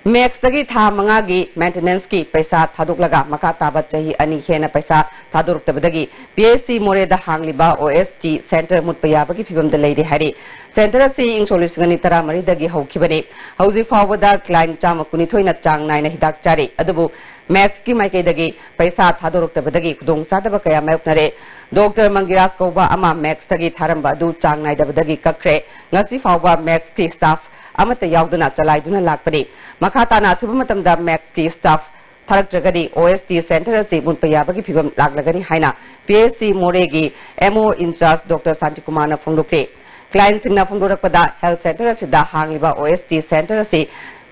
Speaker 1: Max tagi tha mangagi maintenance ki paisa thaduk laga maka tabat chahi ani hena paisa thaduruk tabadagi PSC more da hangliba OST center mutpaya bagi phibam da leide hari center si ing solution tara mari dagi haukibani hauji fawada client chama kuni thoina chang nai na hidak chari adubu Max ki maikai dagi paisa thaduruk tabadagi khudong sadaba kaya mayuknare Dr. Mangiras Koba ama Max tagi tharamba du chang nai dabadagi kakre ngasi fawba Max ki staff amata yauduna chalaiduna lakpani makhatana thubumatamda Max ki staff tharakjagadi OST center se munpayabagi phibam laglagani haina PSC Moregi MO in charge Dr. Santi Kumar na phongdokre client सिंगना फोंदोरकपदा health centre असिदा हांगलिबा OST centre असि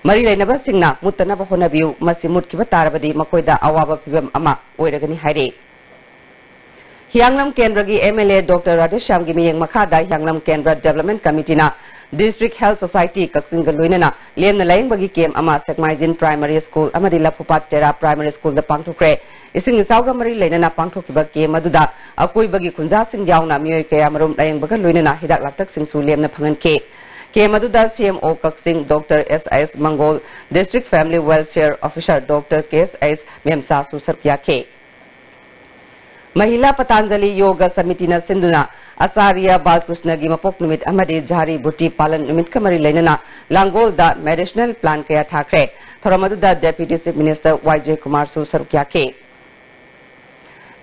Speaker 1: मरी लेनबा सिंगना मुत्तनबा होनबियु मसि मुटकिबा तारबदी मकोइदा अवाबा फिबम अमा ओइरगनी हाइरे हियांगलम केंद्र की MLA doctor Radheshyam की मियंग मखादा हियांगलम केंद्र डेवलपमेंट कमिटी ना डिस्ट्रिक्ट हेल्थ सोसाइटी कक्सिंग लोइनना लेन लाइंग बगी केम अमा सेकमाइजिन प्राइमरी स्कूल अमदी लफुपात तेरा प्राइमरी स्कूल द पांगथोक्रे इसिंग इसाउगा मरी लेनना पांगथोकिबा केम अदुदा अकोइ बगी खुंजा सिंग यावना मियोय कया मरुम लाइंग बगा लोइनना हिदाक लाक्तक सिंग सु लेमना फंगनके केम अदुदा CMO Kakching doctor SIS Mongol district family welfare officer doctor KSS मेमसा सुसरकिया के महिला पतंजलि योग समिति न सिंधुना आचार्य बालकृष्ण की मपोक निमित अमदी झारी बुटी पालन निमित कमरी लेनना लांगोल दा मेडिसिनल प्लान कया थाखरे थरमदुदा deputy chief minister YJ Kumar सु सरुकिया के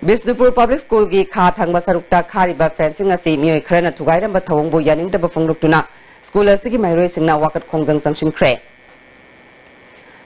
Speaker 1: बिष्णुपुर पब्लिक स्कूल की खा थंगबा सरुक्ता खारिबा फेंसिंग असि मियोय खरना थुगाइरंबा थवंगबु यानिंगदबा फोंगलुक्तुना स्कूल असि महिरोय सिंगना वाकत खोंजंग संगसिनख्रे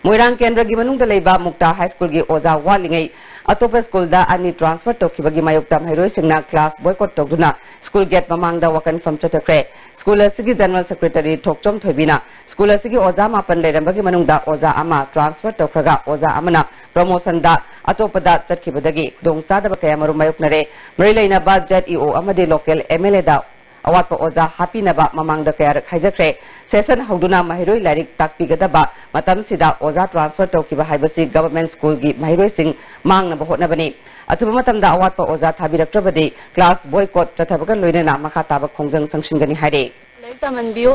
Speaker 1: मोइरांग केंद्र की मनुंग लेबा मुक्ता हाई स्कूल की ओजा वालिंगै अतोप स्कूल दा अनि ट्रांसफर तोखिबगी मायोक्ता महिरोय सिंगना क्लास बॉयकॉट तोगदुना स्कूल गेट ममांगदा वकन फम चतख्रे स्कूल असि जनरल सेक्रेटरी थोकचोम थोबिना स्कूल असि ओजा मापन लेरंबगी मनुंगदा ओजा अमा ट्रांसफर तोखरगा ओजा अमना प्रमोशन दा अतोपदा चतखिबदगी दोंगसादब कयामरु मायोक्नरे मरिलेना बा ZEO अमदे लोकल MLA दा अवाप ओजा हापीनबा ममांगदा कयार खाइजख्रे सेशन हौदुना महिरोय लारिक ताकपिगदबा मतमसिदा ओजा ट्रांसफर तोखिबा हाइबसि गवर्नमेंट स्कूल की महिरोय सिंग मांगनबा होटनबनी अथुबा मतमदा अवाप ओजा थाबिरक्त्रबदि क्लास बॉयकॉट चथबगा लोइनना मखा ताबा खोंजंग संगसिनगनी हाइरे
Speaker 5: लाइक तमनबियो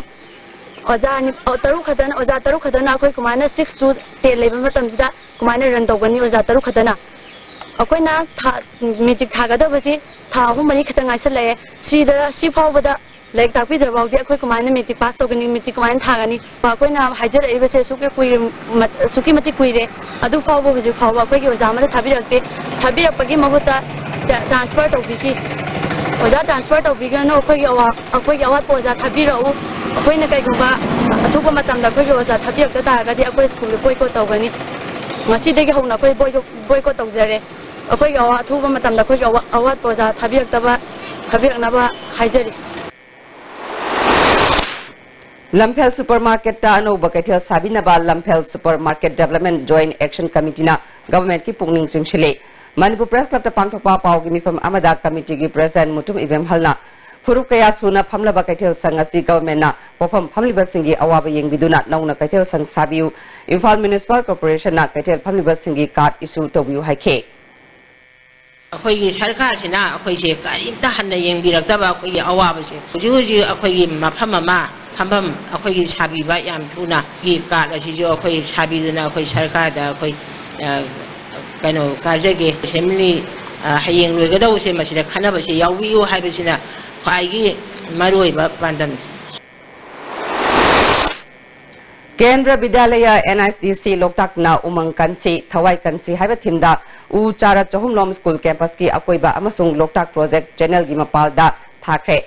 Speaker 5: ओजा नि तरु खदन अखोय कुमाना 6 to 10 लेबा मतमसिदा कुमाना रन तौगनी ओजा तरु खदना अखोयना मेजिक थागदबसि था अहुम मरी खतंग आइसलए सिदा सि फावबदा like ताकपी दरबाउदी अखोय Kumana matric pass तौगनी metric Kumana थागनी अखोयना हाइजर एबसे सुके कुइरे सुकी मति कुइरे अदु फावबो हुजु फावबा अखोयगी ओजा मदा थाबिरक्ते थाबिरपगी महुता ट्रांसफर तौबिकी ओजा ट्रांसफर तौबिगनो अखोयगी अवात ओजा थाबिरउ अखोयना कइगुबा अथुबा मतमदा अखोयगी ओजा थाबिरक्ता तारगदी अखोय स्कूल बॉयकॉट तौगनी ngasi हौना अखोय बॉयकॉट तौजरे अखोयगी अथुबा मतमदा अखोयगी अवात ओजा थाबिरक्नबा हाइजरी
Speaker 1: लमफेल सुपरमार्केट ता अनोबा कैथल साबिनबा लमफेल supermarket development joint action committee ना गवर्नमेंट की पुंगनिंग सिंगशिले मणिपुर प्रेस क्लब ता पांथोपा पावगी मिफम अमदा कमिटी की प्रेसिडेंट मुतुम इबेम हलना फुरुक कया सुना फमलबा कैथल संगसी गवर्नमेंट ना पोफम फमलिबा सिंगी अवाबा येंगबिदुना नौना कैथल संग साबियु इम्फाल म्युनिसिपल कॉर्पोरेशन ना कैथल फमलिबा सिंगी कार्ड इशू तोबियु हाइखे
Speaker 6: अखोई सरकार से अखोई करीमता हन्ना येंबिरक्तबा अखोई अवाबसे हुजि अखोई मफम अमा फमफम अखोई साबिबा याम थुना की कार्ड असिजो अखोई साबिदुना अखोई सरकार दा अखोई कनो काजगे असेंबली हयेंग लोइगदौसे मसिदा खनाबसे यावबियु हाइबसिना ख्वाइगी मरुइबा पांदम केंद्र विद्यालय NISDC लोकताकना उमंग कंसी थवाई कंसी हाइबा थिमदा उ चारा चहुमलोम स्कूल कैंपस की अकोइबा अमसुंग लोकताक प्रोजेक्ट चैनल की मपालदा थाखे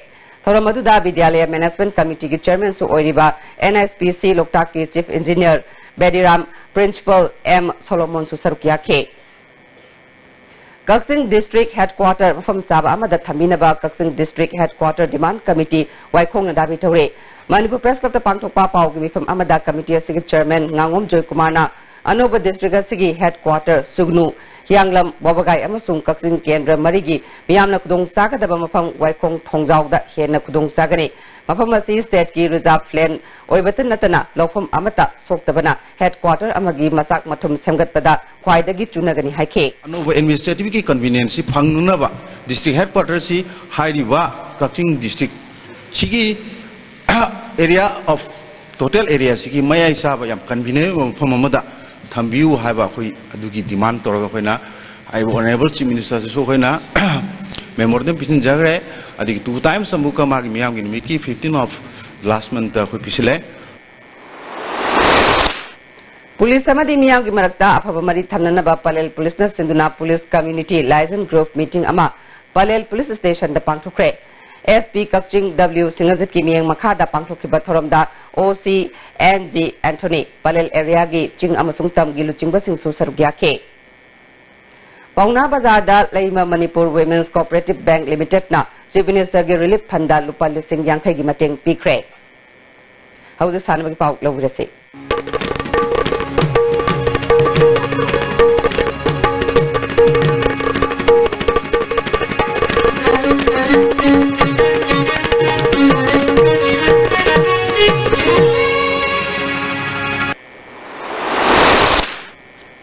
Speaker 6: थोरमदुदा विद्यालय मैनेजमेंट कमिटी की चेयरमैन सु ओइरिबा NISPC लोकताक की chief engineer Bediram principal M Solomon सु सरुकिया के कक्सिंग डिस्ट्रिक्ट हेडक्वार्टर मफम साबा अमदा थमिनबा Kakching district headquarter demand committee Waikhong दाबी थौरे मणिपुर प्रेस क्लब पांथोपा पावगी मिफम अमदा कमिटी असिगी चेयरमैन nganगोम जॉय कुमारना अनोबा डिस्ट्रिक्ट असिगी हेडक्वार्टर सुगनु हियांगलम बबगाई अमसुंग कक्सिंग केंद्र मरिगी मियामना खुदोंग सागदबा मफम वाइखोंग थोंजावदा हेना खुदोंग सागने मफम असि स्टेट की रिजर्व लैंड ओइबतन नतना लौफम अमता सोक्तबना हेडक्वार्टर अमगी मसाक मथुम सेमगतपदा ख्वाइदगी चुनगनी हाइखे
Speaker 7: अनोबा एडमिनिस्ट्रेटिव की कन्वीनियंस फंगनबा डिस्ट्रिक्ट हेडक्वार्टर सी हाइरिबा कक्सिंग डिस्ट्रिक्ट सिगी एरिया ऑफ टोटल एरिया सिगी मयाई साबा याम कन्वीनियंट मफम अमदा थंबियु हाइबा अखोई अदुगी डिमांड तोरगा खोइना आई ऑनरेबल चीफ मिनिस्टर से खोइना मेमोरेंडम पिसन जगरे अदिगी 2 times अमुका मागी मियाम गी मिकी 15 of last month अखोई पिसले
Speaker 1: पुलिस अमदी मियाम गी मरक्ता अफब मरी थमननबा पलेल पुलिस न सिंधुना police community liaison group meeting अमा पलेल पुलिस स्टेशन द पांगथोख्रे SP कक्चिंग W सिंगजित की मियंग मखादा पांगथोखिबा थोरमदा OC NG Anthony Pallel area की चिंग अमसुंग तम गी लुचिंग बसिंग सु सरुगिया के Pauna Bazar da Laima Manipur Women's Cooperative Bank Limited na Chief Minister gi Relief Fund da lupa lising yankai gi mateng pikre. Hausa sanam gi pau lawirase.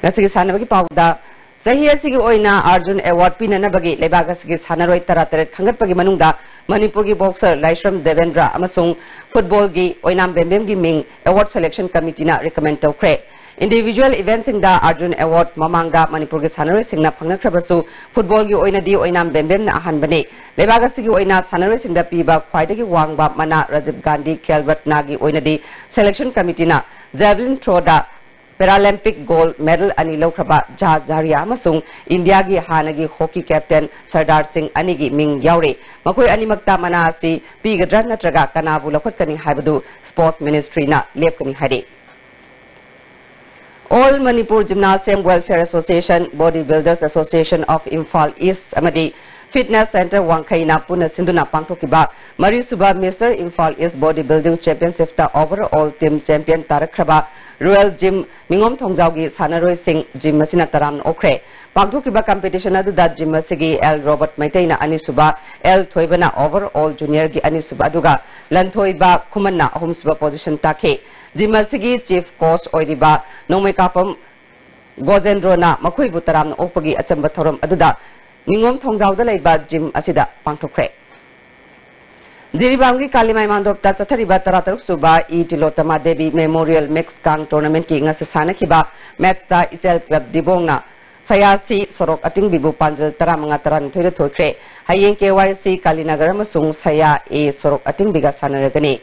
Speaker 1: Ngasigi sanam gi pau da Sahi asigi oina Arjun Award pinana bagi lebag asigi sanaroi tarateret khangat pagi manungda Manipur gi boxer Laishram Devendra amasung football gi oinam bembem gi ming award selection committee na recommend tawkre individual events in da Arjun Award mamangda Manipur gi sanaroi singna phangnakhrabasu football gi oina di oinam bembem na ahan bane lebag asigi oina sanaroi singda piba khwaida gi wangba mana Rajiv Gandhi Khelrat na gi oina di selection committee na javelin throw da Paralympic gold medal ani lawkraba Jaria amasung India gi hanagi hockey captain Sardar Singh ani gi ming yaure makoi ani makta mana asi pigadra natraga kanabu lakhatkani haibadu sports ministry na lepkani hade All Manipur Gymnasium Welfare Association Bodybuilders Association of Imphal East amadi Fitness Center Wangkhaina Puna Sinduna Pangthokiba Marisuba Mr. Imphal East Bodybuilding Championship ta overall team champion Tarakraba Royal Gym Mingom Thongjaugi Sanaroi Singh Gym Masina Taram Okre Pangthokiba competition adu da Gym Masigi L Robert Maitaina Anisuba L Thoibana overall junior gi Anisuba duga Lanthoiba Kumanna ahumsuba position take Gym Masigi chief coach oiriba Nomekapam Gozendrona Makhui Butaram Opagi Achamba Thoram aduda Ningom Thongjau da leiba gym asida pangthokre Jiribamgi Kalimai Mandop ta chathariba tarataruk suba E Tilotama Devi Memorial Mix Kang Tournament ki ngasi sanakiba match ta Ichel Club Dibongna Sayasi Sorok Ating Bibu Panjal Taramanga Taran Thoire Thokre Hayeng KYC Kalinagar amasung Saya E Sorok Ating Biga sanaragani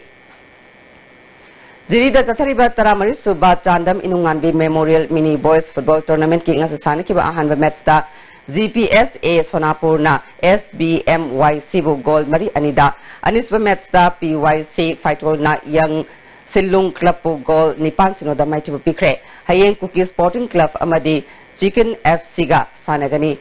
Speaker 1: Jirida chathariba taramari suba Chandam Inunganbi Memorial Mini Boys Football Tournament ki ngasi sanakiba ahanba match ta GPSA Sonapurna SBMYC bu gold mari anida anisba match da PYC Fightball na Young Silung Club bu gold nipan sinoda maiti bu pikre Hayeng Cookie Sporting Club amadi Chicken FC ga sanagani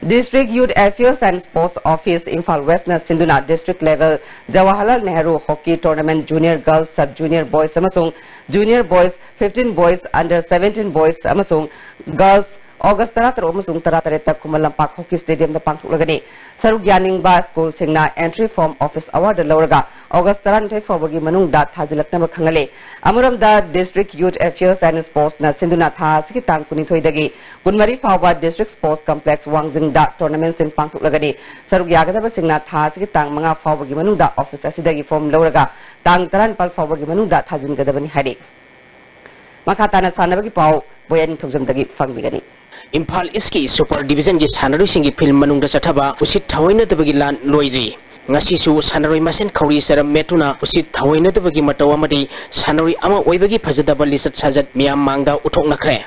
Speaker 1: District Youth Affairs and Sports Office Imphal West na Sinduna District Level Jawaharlal Nehru Hockey Tournament Junior Girls Sub Junior Boys amasung Junior Boys 15 Boys Under 17 Boys amasung Girls August 13 amasung 13 Kumalampak Hockey Stadium da pangthuklagani Saruk Yaningba School singna Entry Form Office Award lawraga August 13 fawbagi manungda thajilakna khangale amuramda District Youth Affairs and Sports na Sinduna tha sigi tang kunithoi dagi kunmari fawba District Sports Complex Wangjingda tournament sin pangthuklagani Saruk yagadaba singna tha sigi tang manga fawbagi manungda office asidagi form lawraga tang 13 fawbagi manungda thajingadabani hadi makhatana sanabagi paw boyan thujamdagi fangbigani
Speaker 8: Imphal East Super Division gi sanaroi singi film manungda chathaba usit thawaina tabagi lan loiri ngasi su sanaroi masen khawri saram metuna usit thawaina tabagi mataw amadi sanaroi ama oibagi phajadaba lisat sajat miyam mangda uthokna khre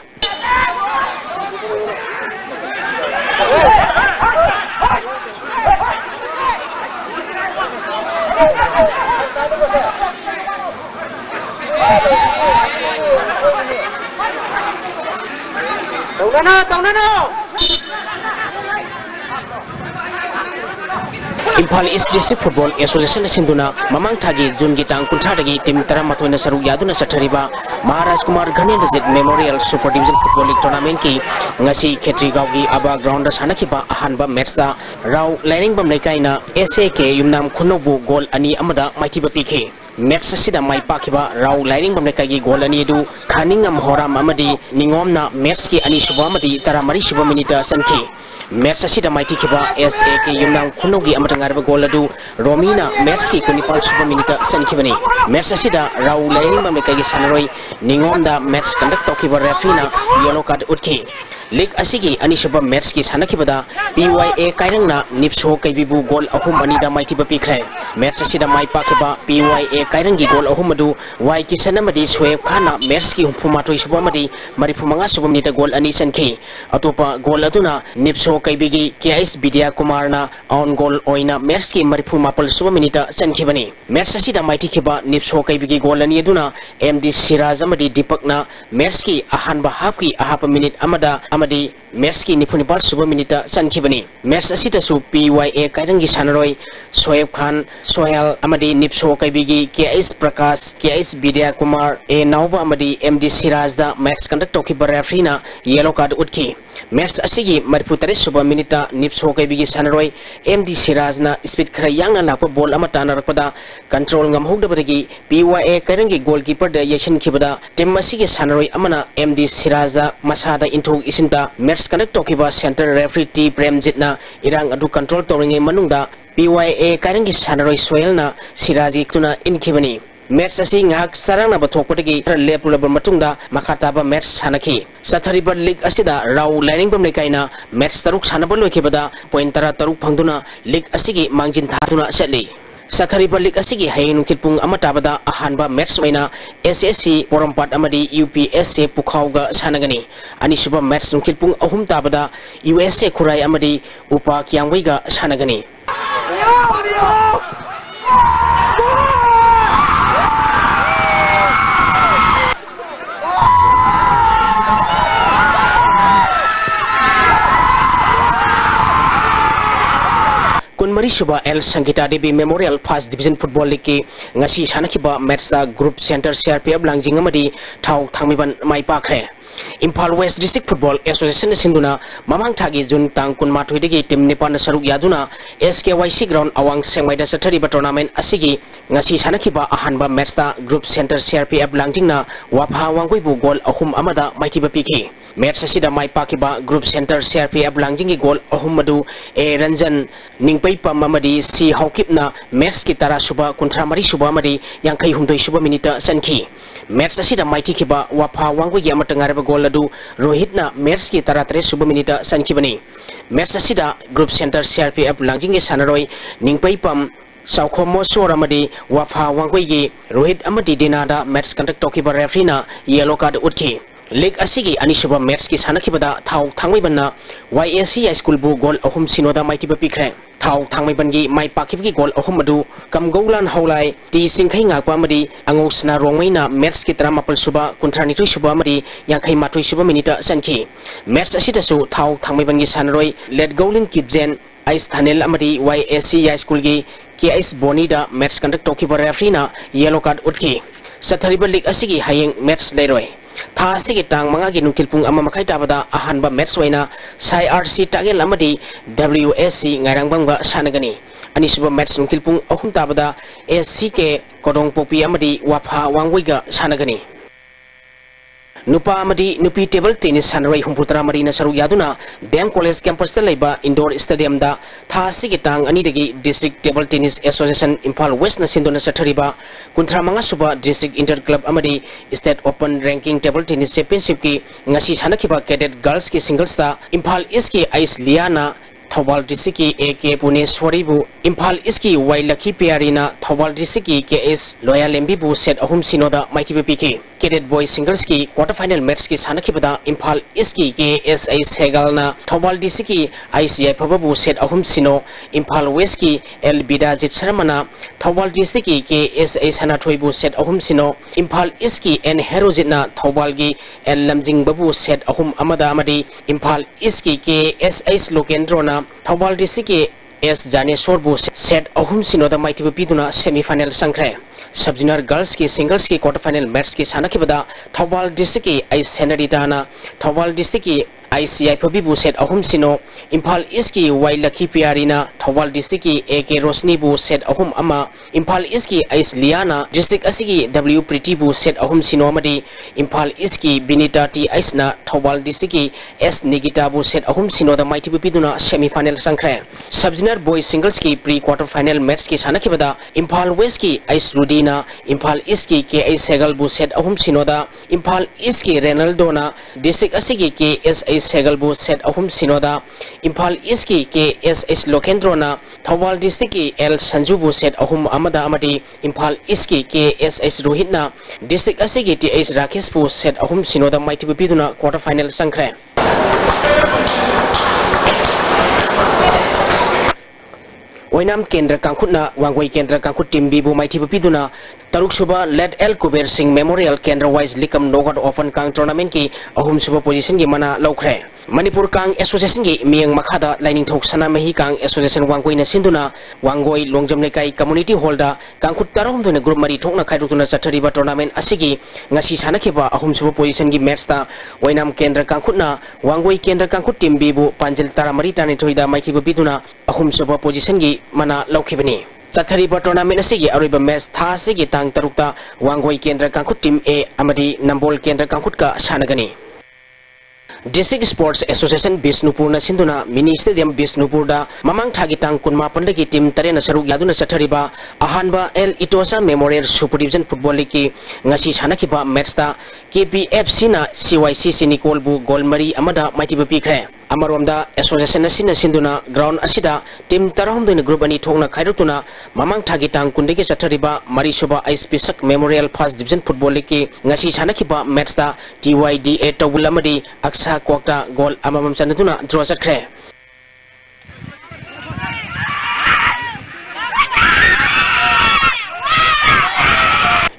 Speaker 8: Imphal East District Football Association Sinduna Mamang Thagi Jun Gitang Kunthadagi Team Taramathoina Saruk Yaduna Sathariba Maharaj Kumar Ghanendajit Memorial Super Division Football League Tournament ki ngasi Khetrigau gi aba ground da sanakiba ahanba match da Rau Lainingbam Leikaina SAK Yumnam Khunobu goal ani amada maitiba pikhe match asida mai pakiba Rau Lainingbam Leikai gi goal ani du Khaningam Horam amadi Ningomna match ki ani suba amadi taramari suba minute sanki match asida maiti kiba SAK Yumnam Khunogi amada ngarba goal adu Romina match ki kunipal suba minute sankibani match asida Rau Lainingbam Leikai gi sanaroi Ningomda match conduct tokiba referee yellow card utki League asigi anisaba match ki sanakibada PYA kairangna nipso kaibibu goal ahum anida maiti ba pikre match asida mai pakiba PYA kairangi goal ahum adu Y ki sanamadi Shuaib Khana match ki humpumatoi subamadi marifumanga subamnita goal ani sanki atopa goal aduna nipso kaibigi KS Bidya Kumarna on goal oina match ki marifumapal subaminita sankibani match asida maiti kiba nipso kaibigi goal ani aduna MD Siraj amadi Dipakna match ki ahanba half ki ahapa minute amada amadi match ki nipunipar suba minute sankhibani match asitasu PYA kairangi sanaroi Soeb Khan Sohel amadi Nipso kaibigi KS Prakash KS Vidya Kumar A Nauba amadi MD Siraj da match conduct tokiba referee na yellow card utki match asigi mariputare suba minute Nipso kaibigi sanaroi MD Siraj na speed khara yang na lakpa ball ama tanarakpada control ngamhogdabadagi PYA kairangi goalkeeper da yashin khibada team asigi sanaroi amana MD Siraj da masada inthog isinta match conduct tokiba center referee T Premjit na irang adu control toringe manungda PYA kairangi sanaroi Sohel na Siraji tuna inkhibani match asi ngak sarang na bathokpatagi lepulaba matungda makhataba match sanaki sathariba league asida raw lining bam lekaina match taruk sanaba loikibada point tara taruk phangduna league asigi mangjin thatuna setli sathariba league asigi hayeng nungkilpung amatabada ahanba match oina SSC Porampat amadi UPSC Pukhauga sanagani anisuba match nungkilpung ahum tabada USA Khurai amadi Upa Kyangweiga sanagani Kunmari Suba L Sangita Devi Memorial First Division Football League ki ngasi sanakiba match da Group Center CRPF Langjing amadi thau thangmiban mai pakre Imphal West District Football Association sinduna mamang thagi jun tang kunmathoi degi team nipan saruk yaduna SKYC ground awang sengmai da sathariba tournament asigi ngasi sanakiba ahanba match da Group Center CRPF Langjing na wapha wangoi bu goal ahum amada maitiba piki match asida mai pakiba Group Center CRPF Langjing gi goal ahum madu A Ranjan Ningpai Pam amadi C Haukip na match ki tara suba kuntra mari suba amadi yangkai humdoi suba minute sanki match asida mai tikiba wapha wangoi gi amatangaraba goal adu Rohit na match ki tara 3 suba minute sankibani match asida Group Center CRPF Langjing gi sanaroi Ningpai Pam Saukhomo Soramadi wapha wangoi gi Rohit amadi dinada match conduct tokiba referee na yellow card utki League asigi anisuba match ki sanakibada thau thangmaibanna YAC High School bu goal ahum sinoda maitiba pikre thau thangmaibangi mai pakibgi goal ahum adu kamgoulan haulai ti singkhai ngakpa amadi angosna rongmaina match ki 38 suba 93 suba amadi 58 suba minute sanki match asitasu thau thangmaibangi sanaroi Let Golin Kipjen Ice Thanel amadi YAC High School gi KS Bonida match conduct tokiba referee na yellow card utki sathariba league asigi hayeng match leiroi tha asigi tang mangagi nungkilpung ama makai tabada ahanba match waina SIRC tagel amadi WSC ngairangbangga sanagani anisuba match nungkilpung ahum tabada SCK Kodong Popi amadi wapha wangwiga sanagani Nupa amadi nupi table tennis sanrai humputara marina saru yaduna Dam College campus laiba indoor stadium da tha asigi tang ani dagi District Table Tennis Association Imphal West na sindona sathariba kuntra manga suba District Inter Club amadi State Open Ranking Table Tennis Championship ki ngasi sanakiba cadet girls ki singles da Imphal East ki Ice Liana Thobal District ki AK Puneswari bu Imphal East ki Wailakhi Piarina Thobal District ki KS Loya Lembi bu set ahum sinoda maitibe piki cadet boys singles ki quarter final match ki sanakibada Imphal East ki KSI Segal na Thobal District ki ICI Phababu set ahum sino Imphal West ki El Bidajit Sharmana Thobal District ki KSI Sanathoi bu set ahum sino Imphal East ki N Herojit na Thobal gi El Lamjing babu set ahum amada amadi Imphal East ki KSI Lokendro na Thobal District ki S Janeswar bu set ahum sinoda maitibe piduna semi final sangkre Sub-junior girls ki singles ki quarter final match ki sanakibada Thobal District ki Ice Senarita na Thobal District ki ICI Phabibu set ahum sino Imphal East ki Wailakhi Piarina Thobal District ki AK Rosni bu set ahum ama Imphal East ki Ice Liana District asigi W Pretty bu set ahum sino amadi Imphal East ki Binita T Ice na Thobal District ki S Nigita bu set ahum sino da maitibu piduna semi final sangkre Sub-junior boys singles ki pre quarter final match ki sanakibada Imphal West ki Ice Rudina Imphal East ki KI Segal bu set ahum sino da Imphal East ki Renaldo na District asigi KSI Segal bu set ahum sinoda Imphal East ki KSS Lokendro na Thobal District ki L Sanju bu set ahum amada amadi Imphal East ki KSS Rohit na District asigi TH Rakesh bu set ahum sinoda maitibu piduna quarter final sangkre Oinam Kendra Kangkut na Wangwai Kendra Kangkut tim bibu maitibu piduna Taruk Suba led El Kuber Singh Memorial Kendra Wise Likam Nogat Open Kang Tournament ki ahum suba position ki mana lokre. Manipur Kang Association ki miyang makhada lining thok sana mahi Kang Association Wangkoi na sinduna Wangoi Longjam Lekai Community Hall da Kang Khut Tarom dune group mari thok na khairu tuna chathariba tournament asigi ngasi sana khiba ahum suba position ki match ta Wainam Kendra Kang Khut na Wangoi Kendra Kang Khut team bibu Panjil Taramari tani thoida maithiba biduna ahum suba position ki mana lokhibani. Chathariba tournament asigi aruba match tha asigi tang tarukta Wangoi Kendra Kang Khut team A amadi Nambol Kendra Kang Khut ka sanagani. District Sports Association Bisnupur na sinduna mini stadium Bisnupur da mamang thagi tang kunma pandagi team tarena saruk yaduna chathariba ahanba El Itosa Memorial Super Division Football League ki ngasi sanakiba match ta KPFC na CYCC Nicole bu Golmari amada maitiba pikre. Amaromda association asina sinduna ground asida team tarahum dina group ani thongna khairutuna mamang thagi tang kundegi chathariba marisuba Ispisak Memorial First Division Football League ki ngasi sanakiba match ta TYDA tawulamadi aksa kwakta goal amamam chanatuna draw chatkre.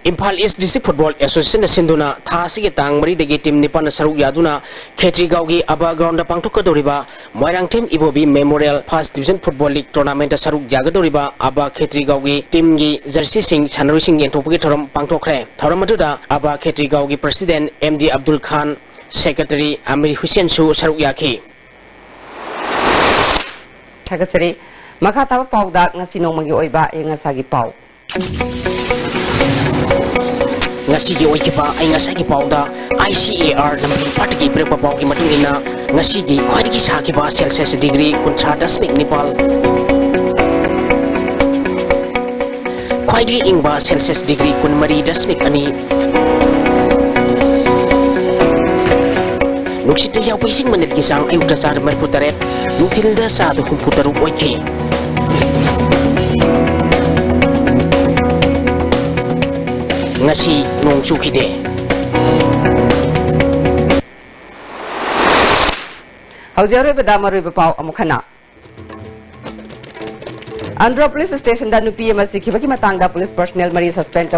Speaker 8: Imphal East District Football Association sinduna thasi ge tang mari degi team nipan saruk yaduna Khetrigau gi aba ground da pangthok doriba Moirang team Ibobi Memorial First Division Football League tournament saruk jaga doriba aba Khetrigau gi team gi jersey sing chanari sing yenthopgi thoram pangthokre thoram aduda aba Khetrigau gi president MD Abdul Khan secretary Amir Hussein su saruk yakhi
Speaker 1: Thagachari makha taba pauda ngasi nongmagi oiba engasagi pau
Speaker 8: ngasi gi oikiba ai ngasi gi pauda ICAR nambi patki brepa pau ki matungina ngasi gi khwaidigi sakiba Celsius degree 39 Nepal khwaidigi ingba Celsius degree 13 ani nuksita yaw paising manit gi sang ayuda sa marputaret nutilda sa du komputer oiki ngasi nong chukide
Speaker 1: Haujare badamari bapau amukhana Andhra Police Station da nupi amasi khibaki matangda police personnel mari suspend